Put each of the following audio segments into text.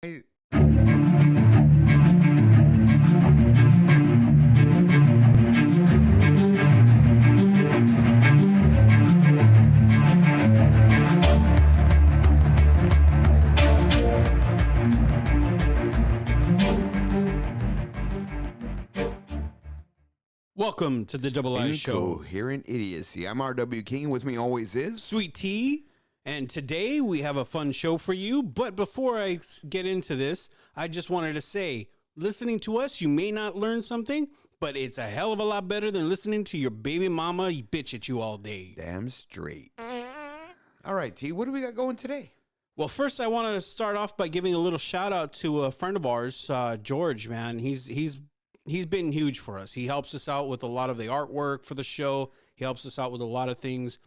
I- Welcome to the Double I Show. Incoherent idiocy. I'm R.W. King. With me always is Sweet Tea. And today we have a fun show for you. But before I get into this, I just wanted to say, listening to us, you may not learn something, but it's a hell of a lot better than listening to your baby mama bitch at you all day. Damn straight. All right, T, what do we got going today? Well, first I want to start off by giving a little shout out to a friend of ours, George, man. He's been huge for us. He helps us out with a lot of the artwork for the show. He helps us out with a lot of things.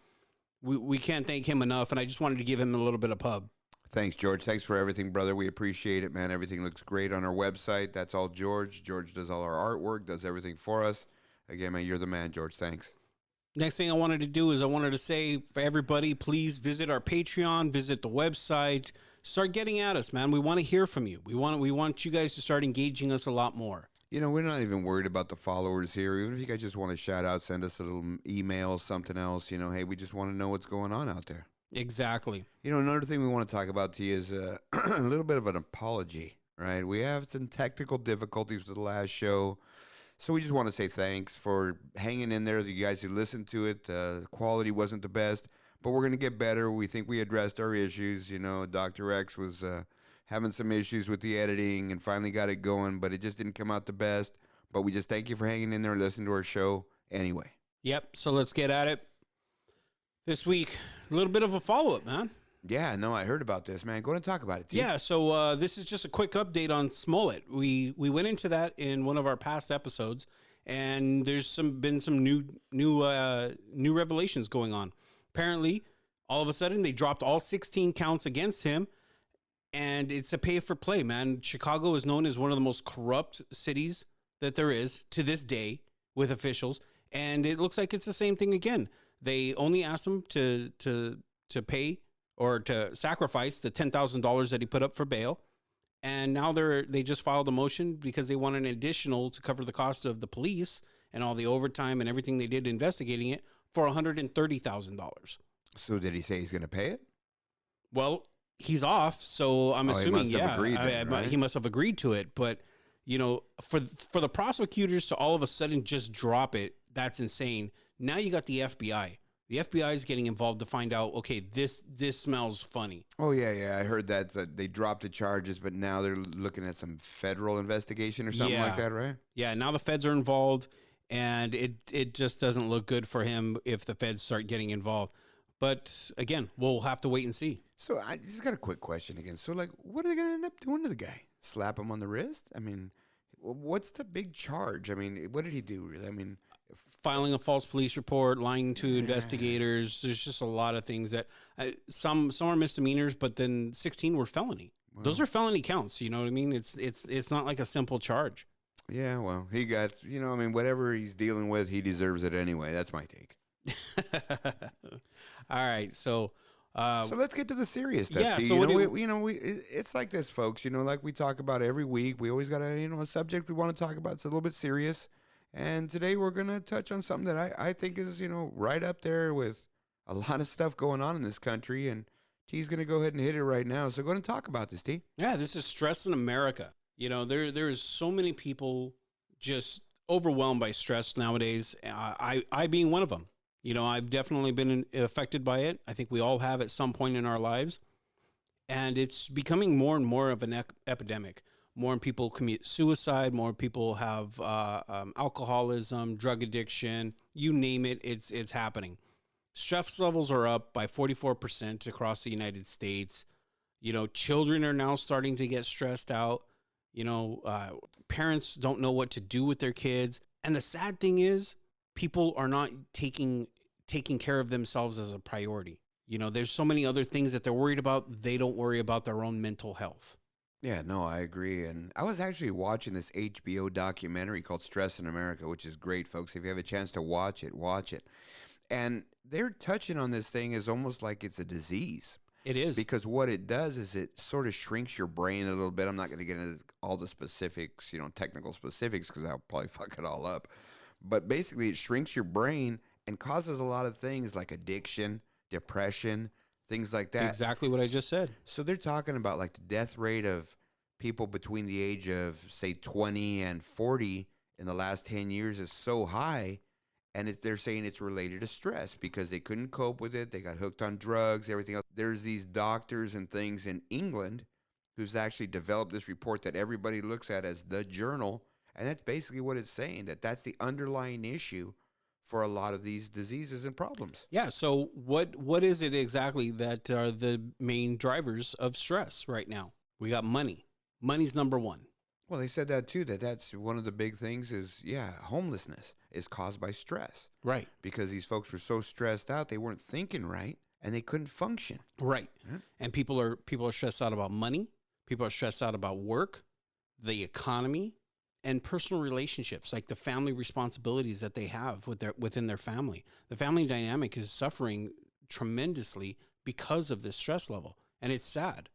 We can't thank him enough, and I just wanted to give him a little bit of pub. Thanks, George. Thanks for everything, brother. We appreciate it, man. Everything looks great on our website. That's all George. George does all our artwork, does everything for us. Again, man, you're the man, George. Thanks. Next thing I wanted to do is I wanted to say for everybody, please visit our Patreon, visit the website, start getting at us, man. We want to hear from you. We want you guys to start engaging us a lot more. You know, we're not even worried about the followers here. Even if you guys just want to shout out, send us a little email, something else. You know, hey, we just want to know what's going on out there. Exactly. You know, another thing we want to talk about, T, is a little bit of an apology, right? We have some technical difficulties with the last show. So we just want to say thanks for hanging in there. You guys who listened to it, the quality wasn't the best, but we're going to get better. We think we addressed our issues. You know, Dr. X was having some issues with the editing and finally got it going, but it just didn't come out the best. But we just thank you for hanging in there and listening to our show anyway. Yep. So let's get at it. This week, a little bit of a follow-up, man. Yeah, no, I heard about this, man. Go ahead and talk about it, T. Yeah, so this is just a quick update on Smolit. We went into that in one of our past episodes, and there's been some new revelations going on. Apparently, all of a sudden, they dropped all 16 counts against him, and it's a pay-for-play, man. Chicago is known as one of the most corrupt cities that there is to this day with officials, and it looks like it's the same thing again. They only asked him to pay or to sacrifice the $10,000 that he put up for bail. And now they just filed a motion because they want an additional to cover the cost of the police and all the overtime and everything they did investigating it for $130,000. So did he say he's going to pay it? Well, he's off, so I'm assuming, he must have agreed then, right? He must have agreed to it. But, you know, for the prosecutors to all of a sudden just drop it, that's insane. Now you got the FBI. The FBI is getting involved to find out, okay, this smells funny. Oh, yeah. I heard that they dropped the charges, but now they're looking at some federal investigation or something like that, right? Yeah, now the feds are involved, and it just doesn't look good for him if the feds start getting involved. But, again, we'll have to wait and see. So I just got a quick question again. So, like, what are they going to end up doing to the guy? Slap him on the wrist? I mean, what's the big charge? I mean, what did he do, really? I mean... Filing a false police report, lying to investigators. There's just a lot of things that some are misdemeanors, but then 16 were felony. Well, those are felony counts. You know what I mean? It's not like a simple charge. Yeah, well, he got, you know, I mean, whatever he's dealing with, he deserves it anyway. That's my take. All right, so let's get to the serious stuff. Yeah, so it's like this, folks. You know, like we talk about every week. We always got a subject we want to talk about. It's a little bit serious. And today we're going to touch on something that I think is, right up there with a lot of stuff going on in this country. And T's going to go ahead and hit it right now. So go ahead and talk about this, T. Yeah, this is stress in America. You know, there is so many people just overwhelmed by stress nowadays. I being one of them. You know, I've definitely been affected by it. I think we all have at some point in our lives. And it's becoming more and more of an epidemic. More people commit suicide. More people have alcoholism, drug addiction. You name it, it's happening. Stress levels are up by 44% across the United States. You know, children are now starting to get stressed out. You know, parents don't know what to do with their kids. And the sad thing is, people are not taking care of themselves as a priority. You know, there's so many other things that they're worried about. They don't worry about their own mental health. Yeah, no, I agree. And I was actually watching this HBO documentary called Stress in America, which is great, folks. If you have a chance to watch it, watch it. And they're touching on this thing as almost like it's a disease. It is. Because what it does is it sort of shrinks your brain a little bit. I'm not going to get into all the specifics, technical specifics, because I'll probably fuck it all up. But basically, it shrinks your brain and causes a lot of things like addiction, depression, things like that. Exactly what I just said. So they're talking about like the death rate of people between the age of, say, 20 and 40 in the last 10 years is so high. And they're saying it's related to stress because they couldn't cope with it. They got hooked on drugs, everything else. There's these doctors and things in England who's actually developed this report that everybody looks at as the journal. And that's basically what it's saying, that that's the underlying issue for a lot of these diseases and problems. Yeah. So what is it exactly that are the main drivers of stress right now? We got money. Money's number one. Well, they said that too, that's one of the big things is, homelessness is caused by stress. Right. Because these folks were so stressed out, they weren't thinking right, and they couldn't function. Right. Yeah. And people are stressed out about money. People are stressed out about work, the economy, and personal relationships, like the family responsibilities that they have within their family. The family dynamic is suffering tremendously because of this stress level, and it's sad.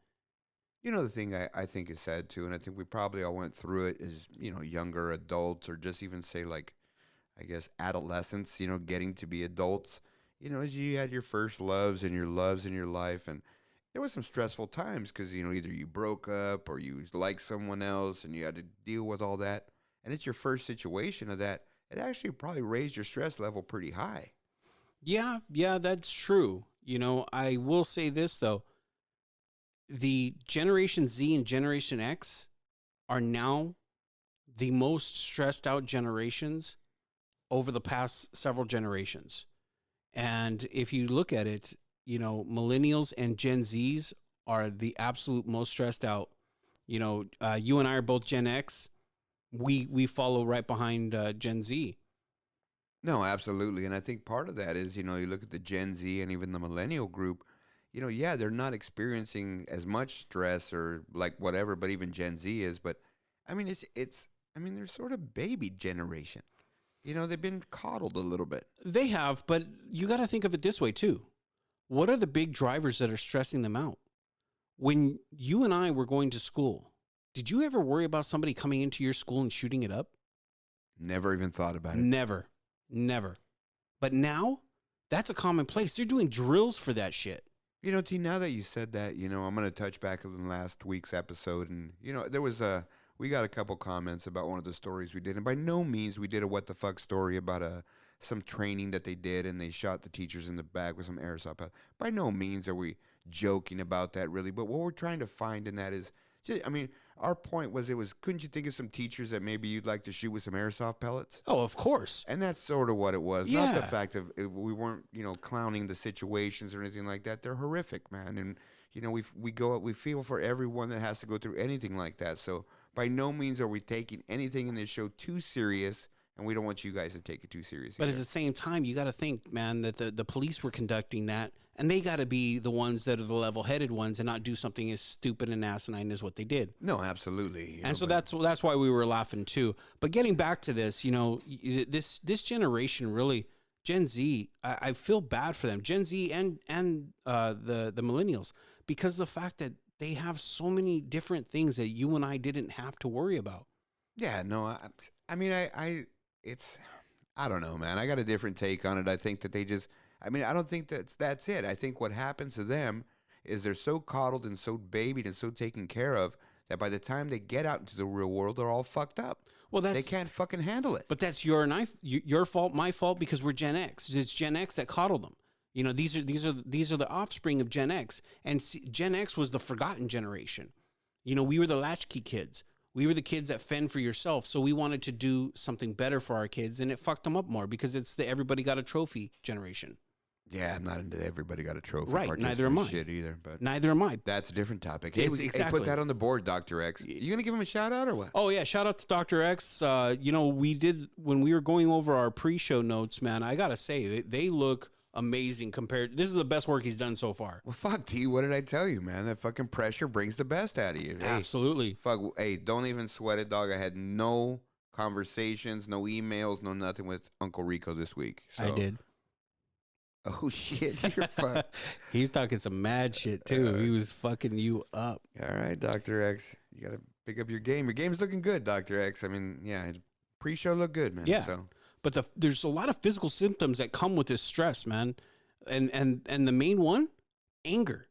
The thing I think is sad too, and I think we probably all went through it, is, younger adults, or just even say like, I guess, adolescents, getting to be adults, as you had your first loves in your life. And there was some stressful times because, either you broke up or you liked someone else and you had to deal with all that. And it's your first situation of that. It actually probably raised your stress level pretty high. Yeah, that's true. I will say this, though. The Generation Z and Generation X are now the most stressed out generations over the past several generations. And if you look at it, millennials and Gen Zs are the absolute most stressed out. You and I are both Gen X. We follow right behind Gen Z. No, absolutely. And I think part of that is, you look at the Gen Z and even the millennial group, they're not experiencing as much stress or like whatever, but even Gen Z is. But I mean, they're sort of baby generation. They've been coddled a little bit. They have, but you got to think of it this way too. What are the big drivers that are stressing them out? When you and I were going to school, did you ever worry about somebody coming into your school and shooting it up? Never even thought about it. Never. But now, that's a commonplace. They're doing drills for that shit. T, now that you said that, I'm going to touch back on last week's episode. And, we got a couple comments about one of the stories we did. And by no means we did a what the fuck story about some training that they did and they shot the teachers in the back with some airsoft. By no means are we joking about that, really. But what we're trying to find in that is, our point was couldn't you think of some teachers that maybe you'd like to shoot with some airsoft pellets? Oh, of course. And that's sort of what it was. Yeah. Not the fact of we weren't, clowning the situations or anything like that. They're horrific, man. And, we feel for everyone that has to go through anything like that. So by no means are we taking anything in this show too serious. And we don't want you guys to take it too seriously. But at the same time, you got to think, man, that the police were conducting that, and they got to be the ones that are the level-headed ones and not do something as stupid and asinine as what they did. No, absolutely. So that's why we were laughing too. But getting back to this, this generation really, Gen Z, I feel bad for them, Gen Z and the millennials, because the fact that they have so many different things that you and I didn't have to worry about. Yeah, no, I don't know, man. I got a different take on it. I think that they just, I don't think that's it. I think what happens to them is they're so coddled and so babied and so taken care of that by the time they get out into the real world, they're all fucked up. Well, they can't fucking handle it. But that's your fault, my fault, because we're Gen X. It's Gen X that coddled them. These are the offspring of Gen X, and Gen X was the forgotten generation. We were the latchkey kids. We were the kids that fend for yourself, so we wanted to do something better for our kids, and it fucked them up more because it's the everybody got a trophy generation. Yeah, I'm not into everybody got a trophy. Right, neither am I. Shit either, but neither am I. That's a different topic. Hey, Hey, put that on the board, Dr. X. You gonna give him a shout out or what? Oh yeah, shout out to Dr. X. We did when we were going over our pre-show notes, man. I gotta say they look amazing compared. This is the best work he's done so far. Well, fuck, T. What did I tell you, man? That fucking pressure brings the best out of you. Hey, absolutely. Fuck. Hey, don't even sweat it, dog. I had no conversations, no emails, no nothing with Uncle Rico this week. So I did. Oh shit, you're fucked. He's talking some mad shit too. He was fucking you up. All right, Dr. X. You got to pick up your game. Your game's looking good, Dr. X. I mean, yeah, pre-show looked good, man. Yeah. So. But there's a lot of physical symptoms that come with this stress, man. And the main one, anger,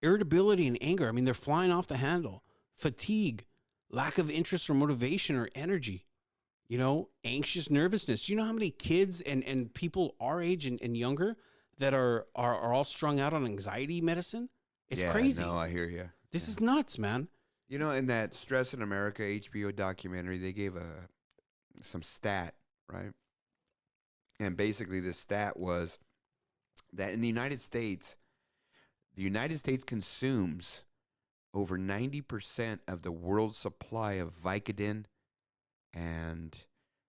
irritability and anger. I mean, they're flying off the handle. Fatigue, lack of interest or motivation or energy. You know, anxious nervousness. You know how many kids and people our age and younger that are all strung out on anxiety medicine? It's crazy. No, I hear you. This is nuts, man. You know, in that Stress in America HBO documentary, they gave some stat, right? And basically the stat was that in the United States consumes over 90% of the world's supply of Vicodin and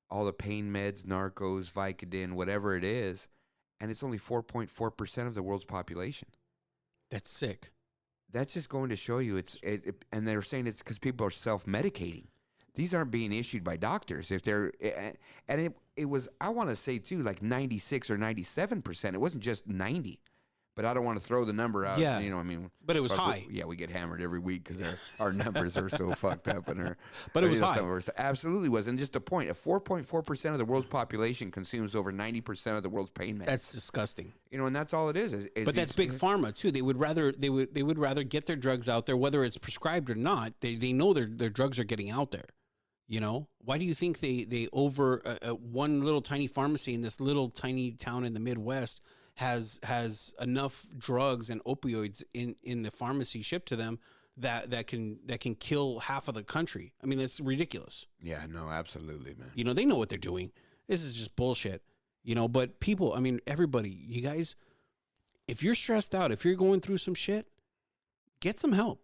all the pain meds, Narcos, Vicodin, whatever it is, and it's only 4.4% of the world's population. That's sick. That's just going to show you and they're saying it's because people are self-medicating. These aren't being issued by doctors. If they're, and it was, I want to say too, like 96 or 97%. It wasn't just 90. But I don't want to throw the number out. Yeah. You know, I mean. But it was high. We get hammered every week because our numbers are so fucked up. But it was high. Absolutely was. And just a point, 4.4% of the world's population consumes over 90% of the world's pain meds. That's disgusting. You know, and that's all it is But that's big pharma too. They would rather get their drugs out there, whether it's prescribed or not. They know their drugs are getting out there. You know, why do you think they over one little tiny pharmacy in this little tiny town in the Midwest has enough drugs and opioids in the pharmacy shipped to them that can kill half of the country? I mean, that's ridiculous. Yeah, no, absolutely, man. You know, they know what they're doing. This is just bullshit. You know, but people, I mean, everybody, you guys, if you're stressed out, if you're going through some shit, get some help.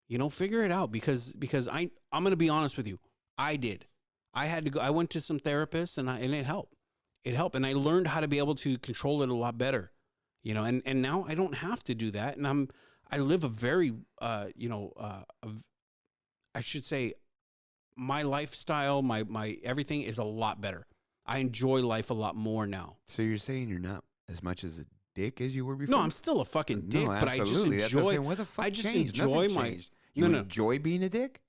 You know, figure it out because I'm going to be honest with you. I did. I had to go. I went to some therapists and it helped. It helped. And I learned how to be able to control it a lot better, you know, and now I don't have to do that. And I live a very, I should say my lifestyle, my everything is a lot better. I enjoy life a lot more now. So you're saying you're not as much as a dick as you were before? No, I'm still a fucking dick, no, but I just enjoy. What the fuck I just changed? enjoy Nothing my. changed. You enjoy being a dick?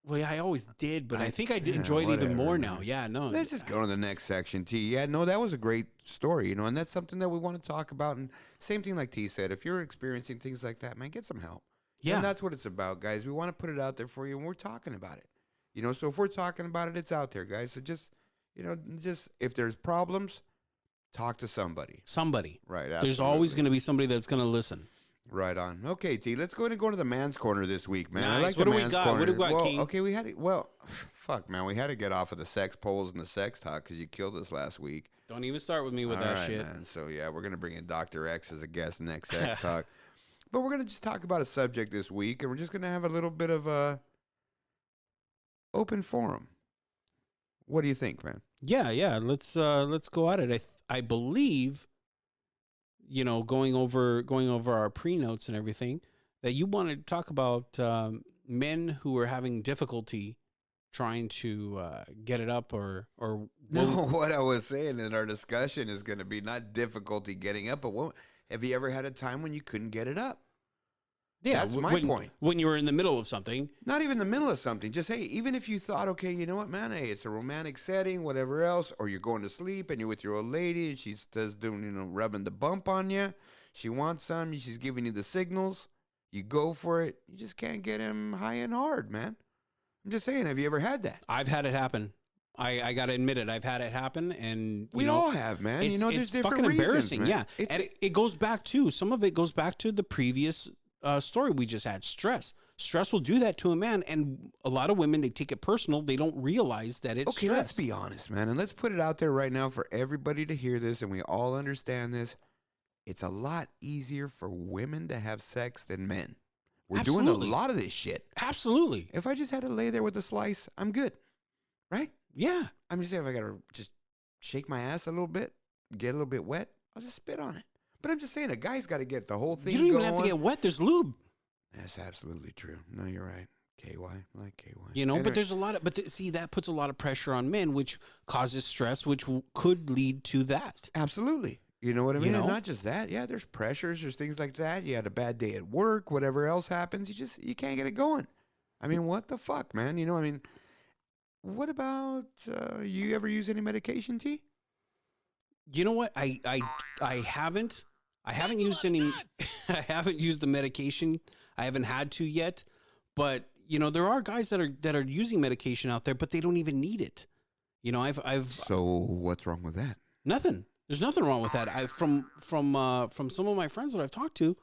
Well, yeah, I always did, but I think I enjoy it even more now. Yeah, no. Let's just go to the next section, T. Yeah, no, that was a great story, you know, and that's something that we want to talk about. And same thing like T said, if you're experiencing things like that, man, get some help. Yeah. And that's what it's about, guys. We want to put it out there for you, and we're talking about it. You know, so if we're talking about it, it's out there, guys. So just, you know, if there's problems, talk to somebody. Somebody. Right, absolutely. There's always going to be somebody that's going to listen. Right on. Okay, T. Let's go ahead and go to the man's corner this week, man. Nice. I like What the do we man's got? corner. What do we got, King? Okay, we had it. Well, fuck, man. We had to get off of the sex polls and the sex talk because you killed us last week. Don't even start with me with that shit. Man. So yeah, we're gonna bring in Dr. X as a guest next sex talk, but we're gonna just talk about a subject this week, and we're just gonna have a little bit of a open forum. What do you think, man? Yeah. Let's go at it. I believe, you know, going over our pre-notes and everything, that you wanted to talk about men who are having difficulty trying to get it up or no, what I was saying in our discussion is going to be not difficulty getting up, but have you ever had a time when you couldn't get it up? Yeah, that's my point. When you were in the middle of something. Not even the middle of something. Just, hey, even if you thought, okay, you know what, man, hey, it's a romantic setting, whatever else, or you're going to sleep and you're with your old lady and she's just doing, you know, rubbing the bump on you. She wants some. She's giving you the signals. You go for it. You just can't get him high and hard, man. I'm just saying, have you ever had that? I've had it happen. I got to admit it. I've had it happen. And we all have, man. You know, there's different fucking reasons, embarrassing. man. Yeah. And it goes back to, some of it goes back to the previous story we just had. Stress will do that to a man, and a lot of women, they take it personal. They don't realize that it's stress. Let's be honest, man, and let's put it out there right now for everybody to hear this, and we all understand this. It's a lot easier for women to have sex than men. We're doing a lot of this shit. Absolutely. If I just had to lay there with a slice, I'm good, right? Yeah. I'm just saying, if I gotta just shake my ass a little bit, get a little bit wet, I'll just spit on it. But I'm just saying, a guy's got to get the whole thing going. You don't even have to get wet. There's lube. That's absolutely true. No, you're right. KY, I like KY. You know, anyway. But there's a lot of, see, that puts a lot of pressure on men, which causes stress, which could lead to that. Absolutely. You know what I You mean? And know? not just that. Yeah, there's pressures. There's things like that. You had a bad day at work. Whatever else happens, you can't get it going. I mean, what the fuck, man? You know, I mean, what about you ever use any medication, T? You know what? I haven't. I haven't used any. I haven't used the medication. I haven't had to yet. But you know, there are guys that are using medication out there, but they don't even need it. You know, I've So what's wrong with that? nothing. There's nothing wrong with that. From some of my friends that I've talked to,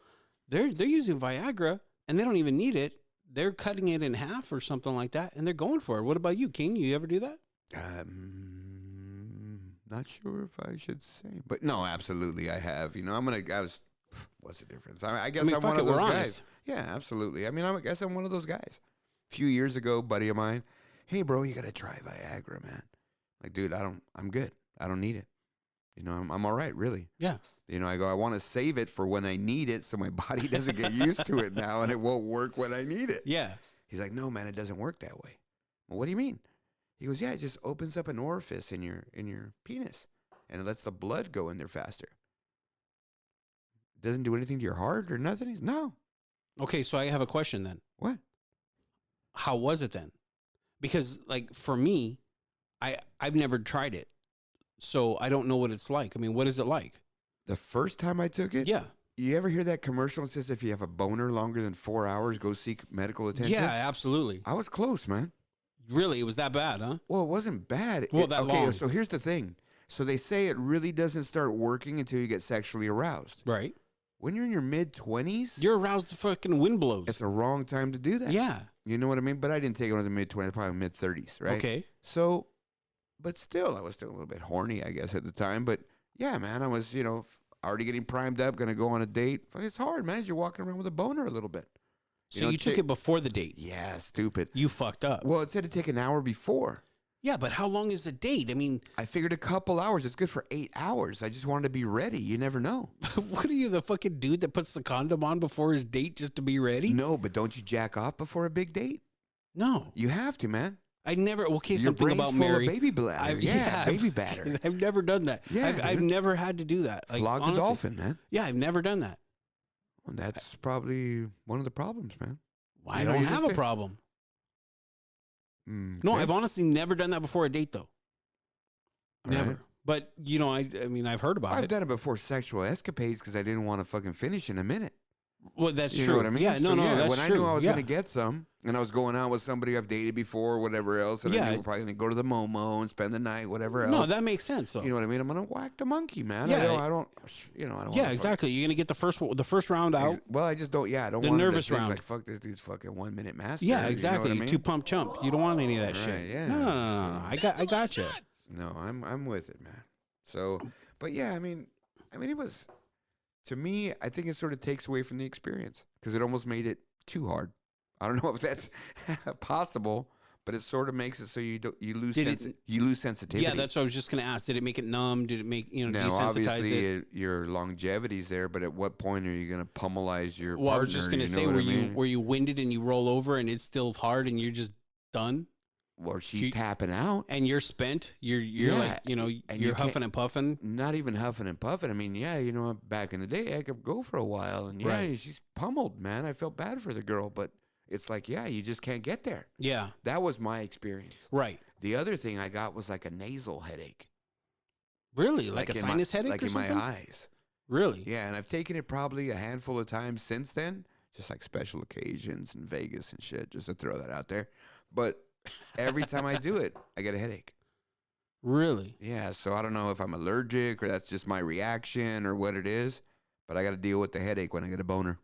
they're using Viagra and they don't even need it. They're cutting it in half or something like that, and they're going for it. What about you, King? You ever do that? Not sure if I should say, but no, absolutely, I have. You know, what's the difference? I guess I'm one of those guys. Yeah, absolutely. I mean, I guess I'm one of those guys. A few years ago, buddy of mine, hey, bro, you got to try Viagra, man. Like, dude, I'm good. I don't need it. You know, I'm all right, really. Yeah. You know, I want to save it for when I need it so my body doesn't get used to it now and it won't work when I need it. Yeah. He's like, no, man, it doesn't work that way. Well, what do you mean? He goes, yeah, it just opens up an orifice in your penis and it lets the blood go in there faster. It doesn't do anything to your heart or nothing? He's, no. Okay, so I have a question then. What? How was it then? Because like for me, I've never tried it. So I don't know what it's like. I mean, what is it like? The first time I took it? Yeah. You ever hear that commercial that says if you have a boner longer than 4 hours, go seek medical attention? Yeah, absolutely. I was close, man. Really? It was that bad, huh? Well, it wasn't bad. Well, that long. So here's the thing. So they say it really doesn't start working until you get sexually aroused. Right. When you're in your mid-20s, You're aroused, the fucking wind blows. it's the wrong time to do that. Yeah. You know what I mean? But I didn't take it when I was in mid-20s, probably mid-30s, right? Okay. So, but still, I was still a little bit horny, I guess, at the time. But yeah, man, I was, already getting primed up, going to go on a date. It's hard, man. You're walking around with a boner a little bit. So you took it before the date. Yeah, stupid. You fucked up. Well, it said to take an hour before. Yeah, but how long is the date? I mean, I figured a couple hours. It's good for 8 hours. I just wanted to be ready. You never know. what are you, the fucking dude that puts the condom on before his date just to be ready? No, but don't you jack off before a big date? No. You have to, man. I never. Okay, Your something brain's about full Mary. of baby bladder. Baby batter. I've never done that. Yeah, I've never had to do that. Like, Flog honestly, the dolphin, man. Yeah, I've never done that. Well, that's probably one of the problems, man. I don't have a problem. No, Okay. I've honestly never done that before a date, though. All Never. right. But, I mean, I've heard about I've it. done it before sexual escapades because I didn't want to fucking finish in a minute. Well, that's You true. know what I mean? Yeah, no, that's when true. I knew I was yeah. going to get some, and I was going out with somebody I've dated before or whatever else, and I knew we were probably going to go to the Momo and spend the night, whatever else. No, that makes sense. So. You know what I mean? I'm going to whack the monkey, man. Yeah. I don't. Yeah, exactly. You're gonna get the first round out. Well, I just don't. Yeah, I don't The want nervous to think round. like fuck this dude's fucking 1 minute master. Yeah, You know exactly. what I mean? Two pump chump. You don't want any of that Right, shit. yeah. No. I got you. No, I'm with it, man. So, but yeah, I mean, it was, to me, I think it sort of takes away from the experience because it almost made it too hard. I don't know if that's possible, but it sort of makes it so you lose sensitivity. Yeah, that's what I was just gonna ask. Did it make it numb? Did it make Now, desensitize obviously, it? your longevity's there, but at what point are you going to pummelize your Well, partner? I was just gonna you know say, what I mean? were you winded and you roll over and it's still hard and you're just done Or she's tapping out. and you're spent? You're Yeah, like and you're you huffing and puffing. Not even huffing and puffing. I mean, yeah, back in the day, I could go for a while, and yeah, Right. she's pummeled, man. I felt bad for the girl, but it's like, yeah, you just can't get there. Yeah, That was my experience. right. The other thing I got was like a nasal headache, Really, like a in sinus headache, like or in something? my eyes. Really? Yeah, and I've taken it probably a handful of times since then, just like special occasions in Vegas and shit, just to throw that out there. But every time I do it, I get a headache. Really? Yeah, so I don't know if I'm allergic or that's just my reaction or what it is, but I got to deal with the headache when I get a boner.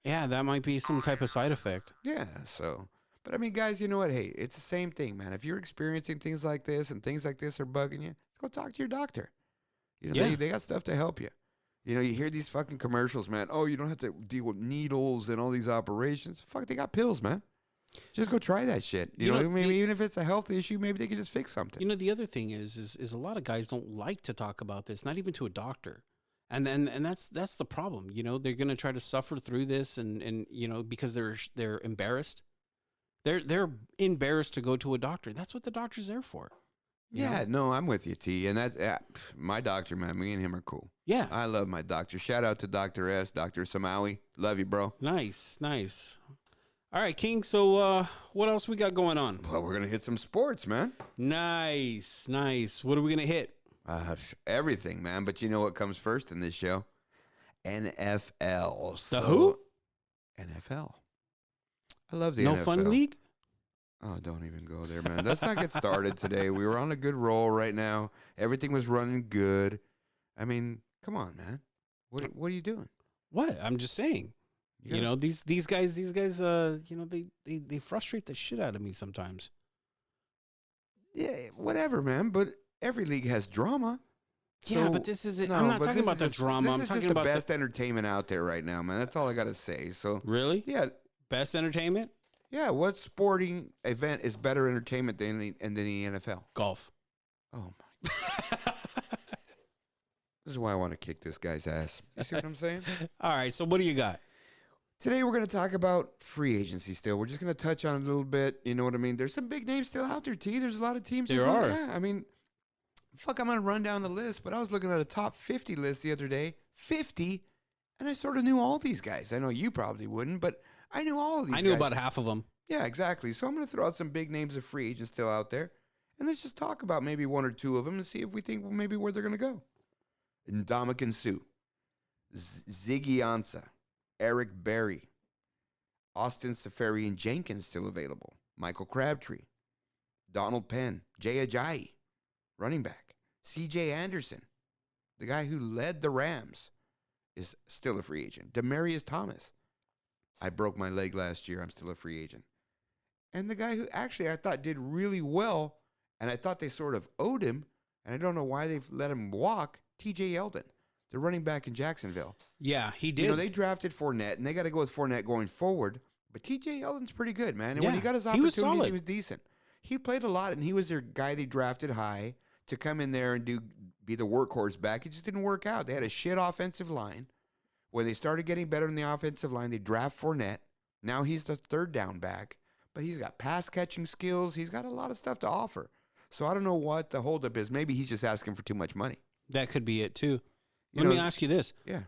Yeah, that might be some type of side effect. Yeah, so, but I mean, guys, you know what? Hey, it's the same thing, man. If you're experiencing things like this and things like this are bugging you, go talk to your doctor. Yeah. They got stuff to help you. You hear these fucking commercials, man. Oh, you don't have to deal with needles and all these operations. Fuck, they got pills, man. Just go try that shit. You know, maybe even if it's a health issue, maybe they can just fix something. The other thing is a lot of guys don't like to talk about this, not even to a doctor. And that's the problem. They're going to try to suffer through this and because they're embarrassed. They're embarrassed to go to a doctor. That's what the doctor's there for. you know? Yeah, no, I'm with you, T. And my doctor, man, me and him are cool. Yeah. I love my doctor. Shout out to Dr. S, Dr. Samawi. Love you, bro. Nice. All right, King. So what else we got going on? Well, we're going to hit some sports, man. Nice. What are we going to hit? Everything, man. But you know what comes first in this show? NFL. The who? NFL. I love the No NFL. Fun League? Oh, don't even go there, man. Let's not get started today. We were on a good roll right now. Everything was running good. I mean, come on, man. What are you doing? What? I'm just saying. You know, these guys, you know, they frustrate the shit out of me sometimes. Yeah, whatever, man. But every league has drama. Yeah, So- but this isn't. No, I'm not but talking this about is the just- drama. I'm This is talking just the about best entertainment out there right now, man. That's all I got to say. So, Really? yeah, Best entertainment? what sporting event is better entertainment than the NFL? Golf. Oh, my. This is why I want to kick this guy's ass. You see what I'm saying? All right. So what do you got? Today we're going to talk about free agency still. We're just going to touch on it a little bit. You know what I mean? There's some big names still out there, T. There's a lot of teams. There are. Yeah, I mean, fuck, I'm going to run down the list, but I was looking at a top 50 list the other day. 50, and I sort of knew all these guys. I know you probably wouldn't, but I knew all of these guys. I knew about half of them. Yeah, exactly. So I'm going to throw out some big names of free agents still out there, and let's just talk about maybe one or two of them and see if we think maybe where they're going to go. Ndamukong Suh, Ziggy Ansah, Eric Berry, Austin Seferian Jenkins still available, Michael Crabtree, Donald Penn, Jay Ajayi, running back, C.J. Anderson, the guy who led the Rams, is still a free agent. Demaryius Thomas. I broke my leg last year. I'm still a free agent. And the guy who actually I thought did really well, and I thought they sort of owed him, and I don't know why they've let him walk, T.J. Yeldon, the running back in Jacksonville. Yeah, he did. You know, they drafted Fournette, and they got to go with Fournette going forward. But T.J. Yeldon's pretty good, man. And when he got his he was opportunities, solid. he was decent. He played a lot, and he was their guy they drafted high to come in there and be the workhorse back. It just didn't work out. They had a shit offensive line. When they started getting better in the offensive line, they draft Fournette. Now he's the third down back, but he's got pass catching skills. He's got a lot of stuff to offer. So I don't know what the holdup is. Maybe he's just asking for too much money. That could be it too. You Let me know, ask you this. Yeah.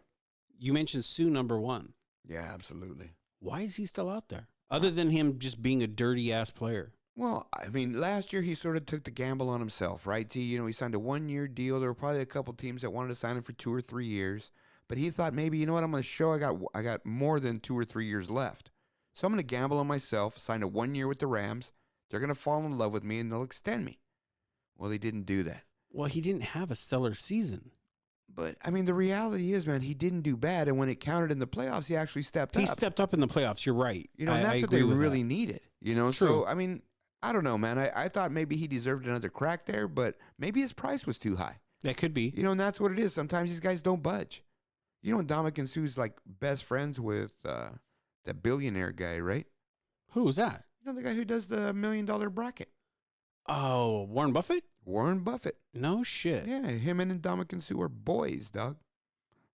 You mentioned Sue number 1. Yeah, absolutely. Why is he still out there? Other than him just being a dirty ass player. Well, I mean, last year he sort of took the gamble on himself, right? T, you know, he signed a 1-year deal. There were probably a couple teams that wanted to sign him for 2 or 3 years, but he thought maybe, you know what, I'm going to show I got more than 2 or 3 years left. So I'm going to gamble on myself, sign a 1 year with the Rams. They're going to fall in love with me and they'll extend me. Well, he didn't do that. Well, he didn't have a stellar season. But, I mean, the reality is, man, he didn't do bad. And when it counted in the playoffs, he actually stepped up. He stepped up in the playoffs. You're right. You know, and that's I what they agree with really that. needed. You know, True. so, I mean, I don't know, man. I thought maybe he deserved another crack there, but maybe his price was too high. That could be. You know, and that's what it is. Sometimes these guys don't budge. You know, Ndamukong Suh's like best friends with that billionaire guy, right? Who was that? You know, the guy who does the $1 million bracket. Oh, Warren Buffett? Warren Buffett. No shit. Yeah, him and Ndamukong Suh are boys, dog.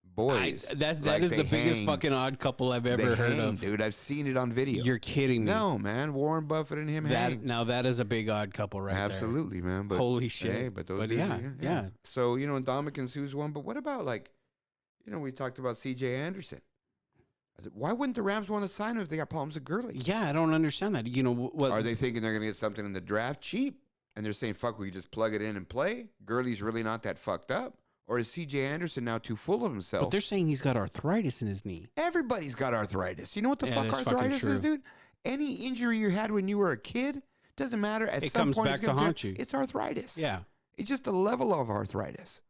Boys. That Like, is they the biggest hang. fucking odd couple I've They ever heard hang, of. dude. I've seen it on video. You're kidding me. No, man. Warren Buffett and him hang. Now that is a big odd couple right Absolutely, man. there. But Holy shit. hey, but those But dudes yeah, are- yeah. So, you know, Ndamukong Suh's one. But what about, like, you know, we talked about C.J. Anderson. Why wouldn't the Rams want to sign him if they got problems with Gurley? Yeah, I don't understand that. You know what? Are they thinking they're going to get something in the draft cheap? And they're saying, fuck, we just plug it in and play? Gurley's really not that fucked up? Or is C.J. Anderson now too full of himself? But they're saying he's got arthritis in his knee. Everybody's got arthritis. You know what the Yeah, fuck that's fucking arthritis is, true. dude? Any injury you had when you were a kid, doesn't matter. At It some comes point, back it's to gonna haunt you. It's arthritis. Yeah. It's just a level of arthritis.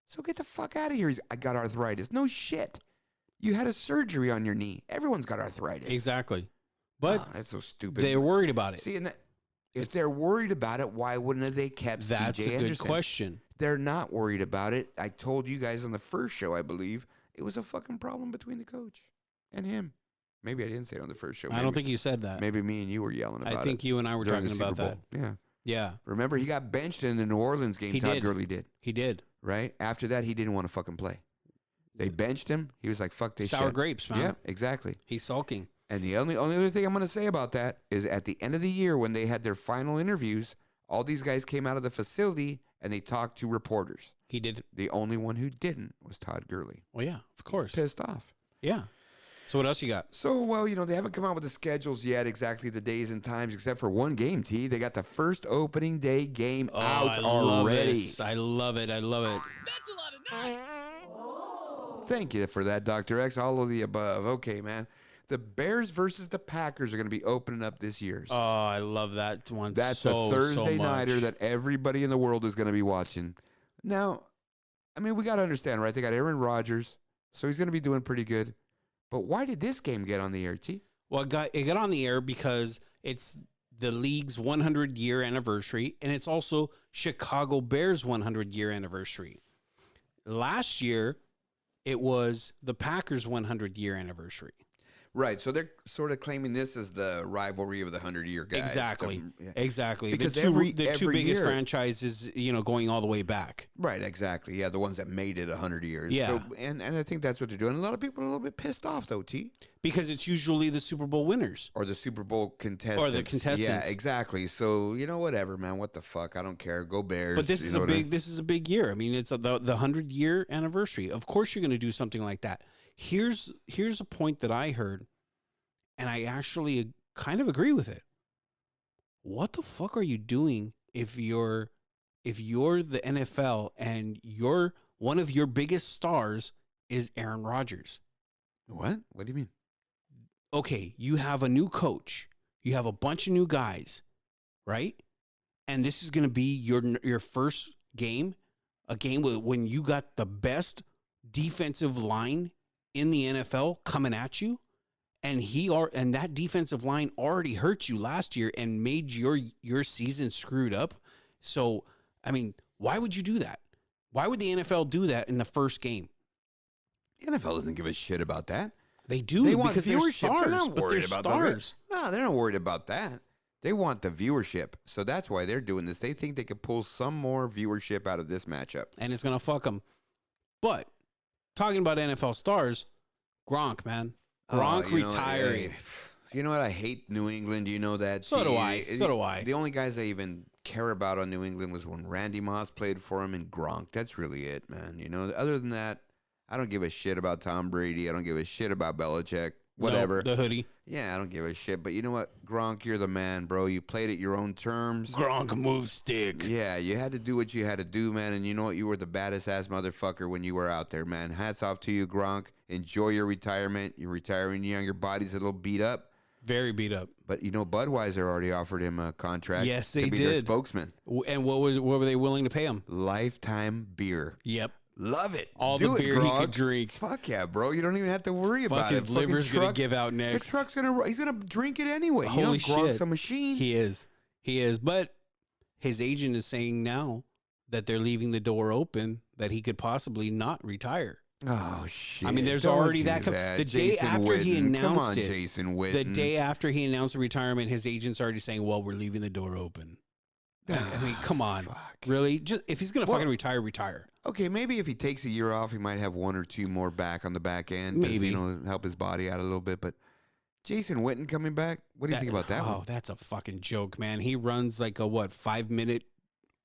So get the fuck out of here. I got arthritis. No shit. You had a surgery on your knee. Everyone's got arthritis. Exactly. But Oh, that's so stupid. they're worried about it. See, and if they're worried about it, why wouldn't have they kept That's C.J. a good Anderson? question. They're not worried about it. I told you guys on the first show, I believe, it was a fucking problem between the coach and him. Maybe I didn't say it on the first show. I don't think you said that. Maybe me and you were yelling about it. I think you and I were during talking the about Super that. Bowl. Yeah. Yeah, Remember, he got benched in the New Orleans game. He Todd did. Gurley did. he did. Right? After that, he didn't want to fucking play. They benched him. He was like, fuck this Sour shit. grapes, man. Yeah, exactly. He's sulking. And the only other thing I'm going to say about that is at the end of the year when they had their final interviews, All these guys came out of the facility and they talked to reporters. He didn't. The only one who didn't was Todd Gurley. Well, yeah, of course. Pissed off. Yeah. So what else you got? So, well, they haven't come out with the schedules yet, exactly the days and times, except for one game, T. They got the first opening day game out already. I love it. That's a lot of noise. Thank you for that, Dr. X. All of the above. Okay, man. The Bears versus the Packers are going to be opening up this year. Oh, I love that one. That's a Thursday nighter that everybody in the world is going to be watching. Now, I mean, we got to understand, right? They got Aaron Rodgers, so he's going to be doing pretty good. But why did this game get on the air, T? Well, it got on the air because it's the league's 100-year anniversary, and it's also Chicago Bears' 100-year anniversary. Last year, it was the Packers' 100-year anniversary. Right, so they're sort of claiming this as the rivalry of the 100-year guys. Exactly, Yeah. exactly. Because the every two biggest year, franchises, going all the way back. right, exactly. Yeah, the ones that made it 100 years. Yeah. So, and I think that's what they're doing. A lot of people are a little bit pissed off, though, T. Because it's usually the Super Bowl winners. Or the Super Bowl contestants. Or the contestants. Yeah, exactly. So, whatever, man. What the fuck? I don't care. Go Bears. But this is this is a big year. I mean, it's the 100-year anniversary. Of course you're going to do something like that. Here's a point that I heard, and I actually kind of agree with it. What the fuck are you doing if you're the NFL and one of your biggest stars is Aaron Rodgers? What? What do you mean? Okay, you have a new coach. You have a bunch of new guys, right? And this is going to be your first game, a game when you got the best defensive line in the NFL coming at you. And that defensive line already hurt you last year and made your season screwed up. So, I mean, why would you do that? Why would the NFL do that in the first game? The NFL doesn't give a shit about that. They do. They want because viewership. They're stars, They're not worried about stars. that. No, they're not worried about that. They want the viewership. So that's why they're doing this. They think they could pull some more viewership out of this matchup. And it's going to fuck them. But talking about NFL stars, Gronk, man. Gronk retiring. You know what? I hate New England. You know that. So do I. The only guys I even care about on New England was when Randy Moss played for him and Gronk. That's really it, man. Other than that, I don't give a shit about Tom Brady. I don't give a shit about Belichick. Whatever. No, the hoodie. Yeah, I don't give a shit. But you know what? Gronk, you're the man, bro. You played at your own terms. Gronk move stick. Yeah, you had to do what you had to do, man. And you know what? You were the baddest ass motherfucker when you were out there, man. Hats off to you, Gronk. Enjoy your retirement. You're retiring young. Your body's a little beat up. Very beat up. But Budweiser already offered him a contract. Yes, they to be did. Their spokesman. And what were they willing to pay him? Lifetime beer. Yep. Love it. All Do the beer Gronk. he could drink. Fuck yeah, bro. You don't even have to worry about his it. liver's gonna give out next. The truck's he's gonna drink it anyway. Holy Gronk's shit. a machine. He is. But his agent is saying now that they're leaving the door open that he could possibly not retire. Oh shit! I mean, there's Don't already do that. The day Jason after he Witten. announced Come on, it, Jason Witten. the day after he announced the retirement, his agent's already saying, "Well, we're leaving the door open." I mean, come on, really? Just if he's gonna fucking retire. Okay, maybe if he takes a year off, he might have one or two more back on the back end. Maybe help his body out a little bit. But Jason Witten coming back, what do you think about that one? Oh, that's a fucking joke, man. He runs like a 5-minute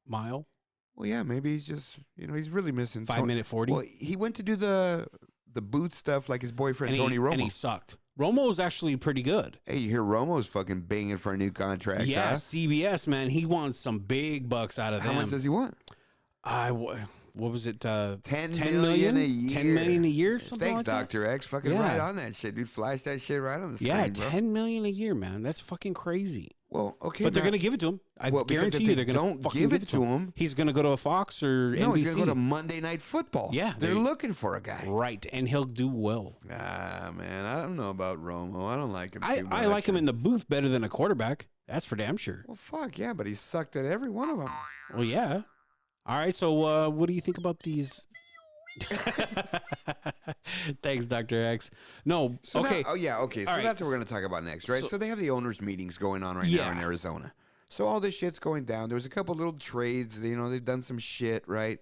mile? Well, yeah, maybe he's just he's really missing 5-minute 40. Well, he went to do the booth stuff like his boyfriend Tony Romo, and he sucked. Romo was actually pretty good. Hey, you hear Romo's fucking banging for a new contract? Yeah, huh? CBS, man, he wants some big bucks out of them. How much does he want? What was it? 10 million a year. 10 million a year, something Thanks, like that? Dr. X. Fucking right on that shit, dude. Flash that shit right on the screen, Yeah, bro. 10 million a year, man. That's fucking crazy. Well, okay, but they're going to give it to him. I guarantee you they're going to give it to him. He's going to go to a Fox or NBC. No, he's going to go to Monday Night Football. Yeah. They're looking for a guy. Right, and he'll do well. Ah, man, I don't know about Romo. I don't like him too much. I like him in the booth better than a quarterback. That's for damn sure. Well, fuck, yeah, but he sucked at every one of them. Well, yeah. All right, so what do you think about these? Thanks, Dr. X. No, So okay. okay. So that's what we're going to talk about next, right? So they have the owners' meetings going on right now in Arizona. So all this shit's going down. There was a couple little trades. They've done some shit, right?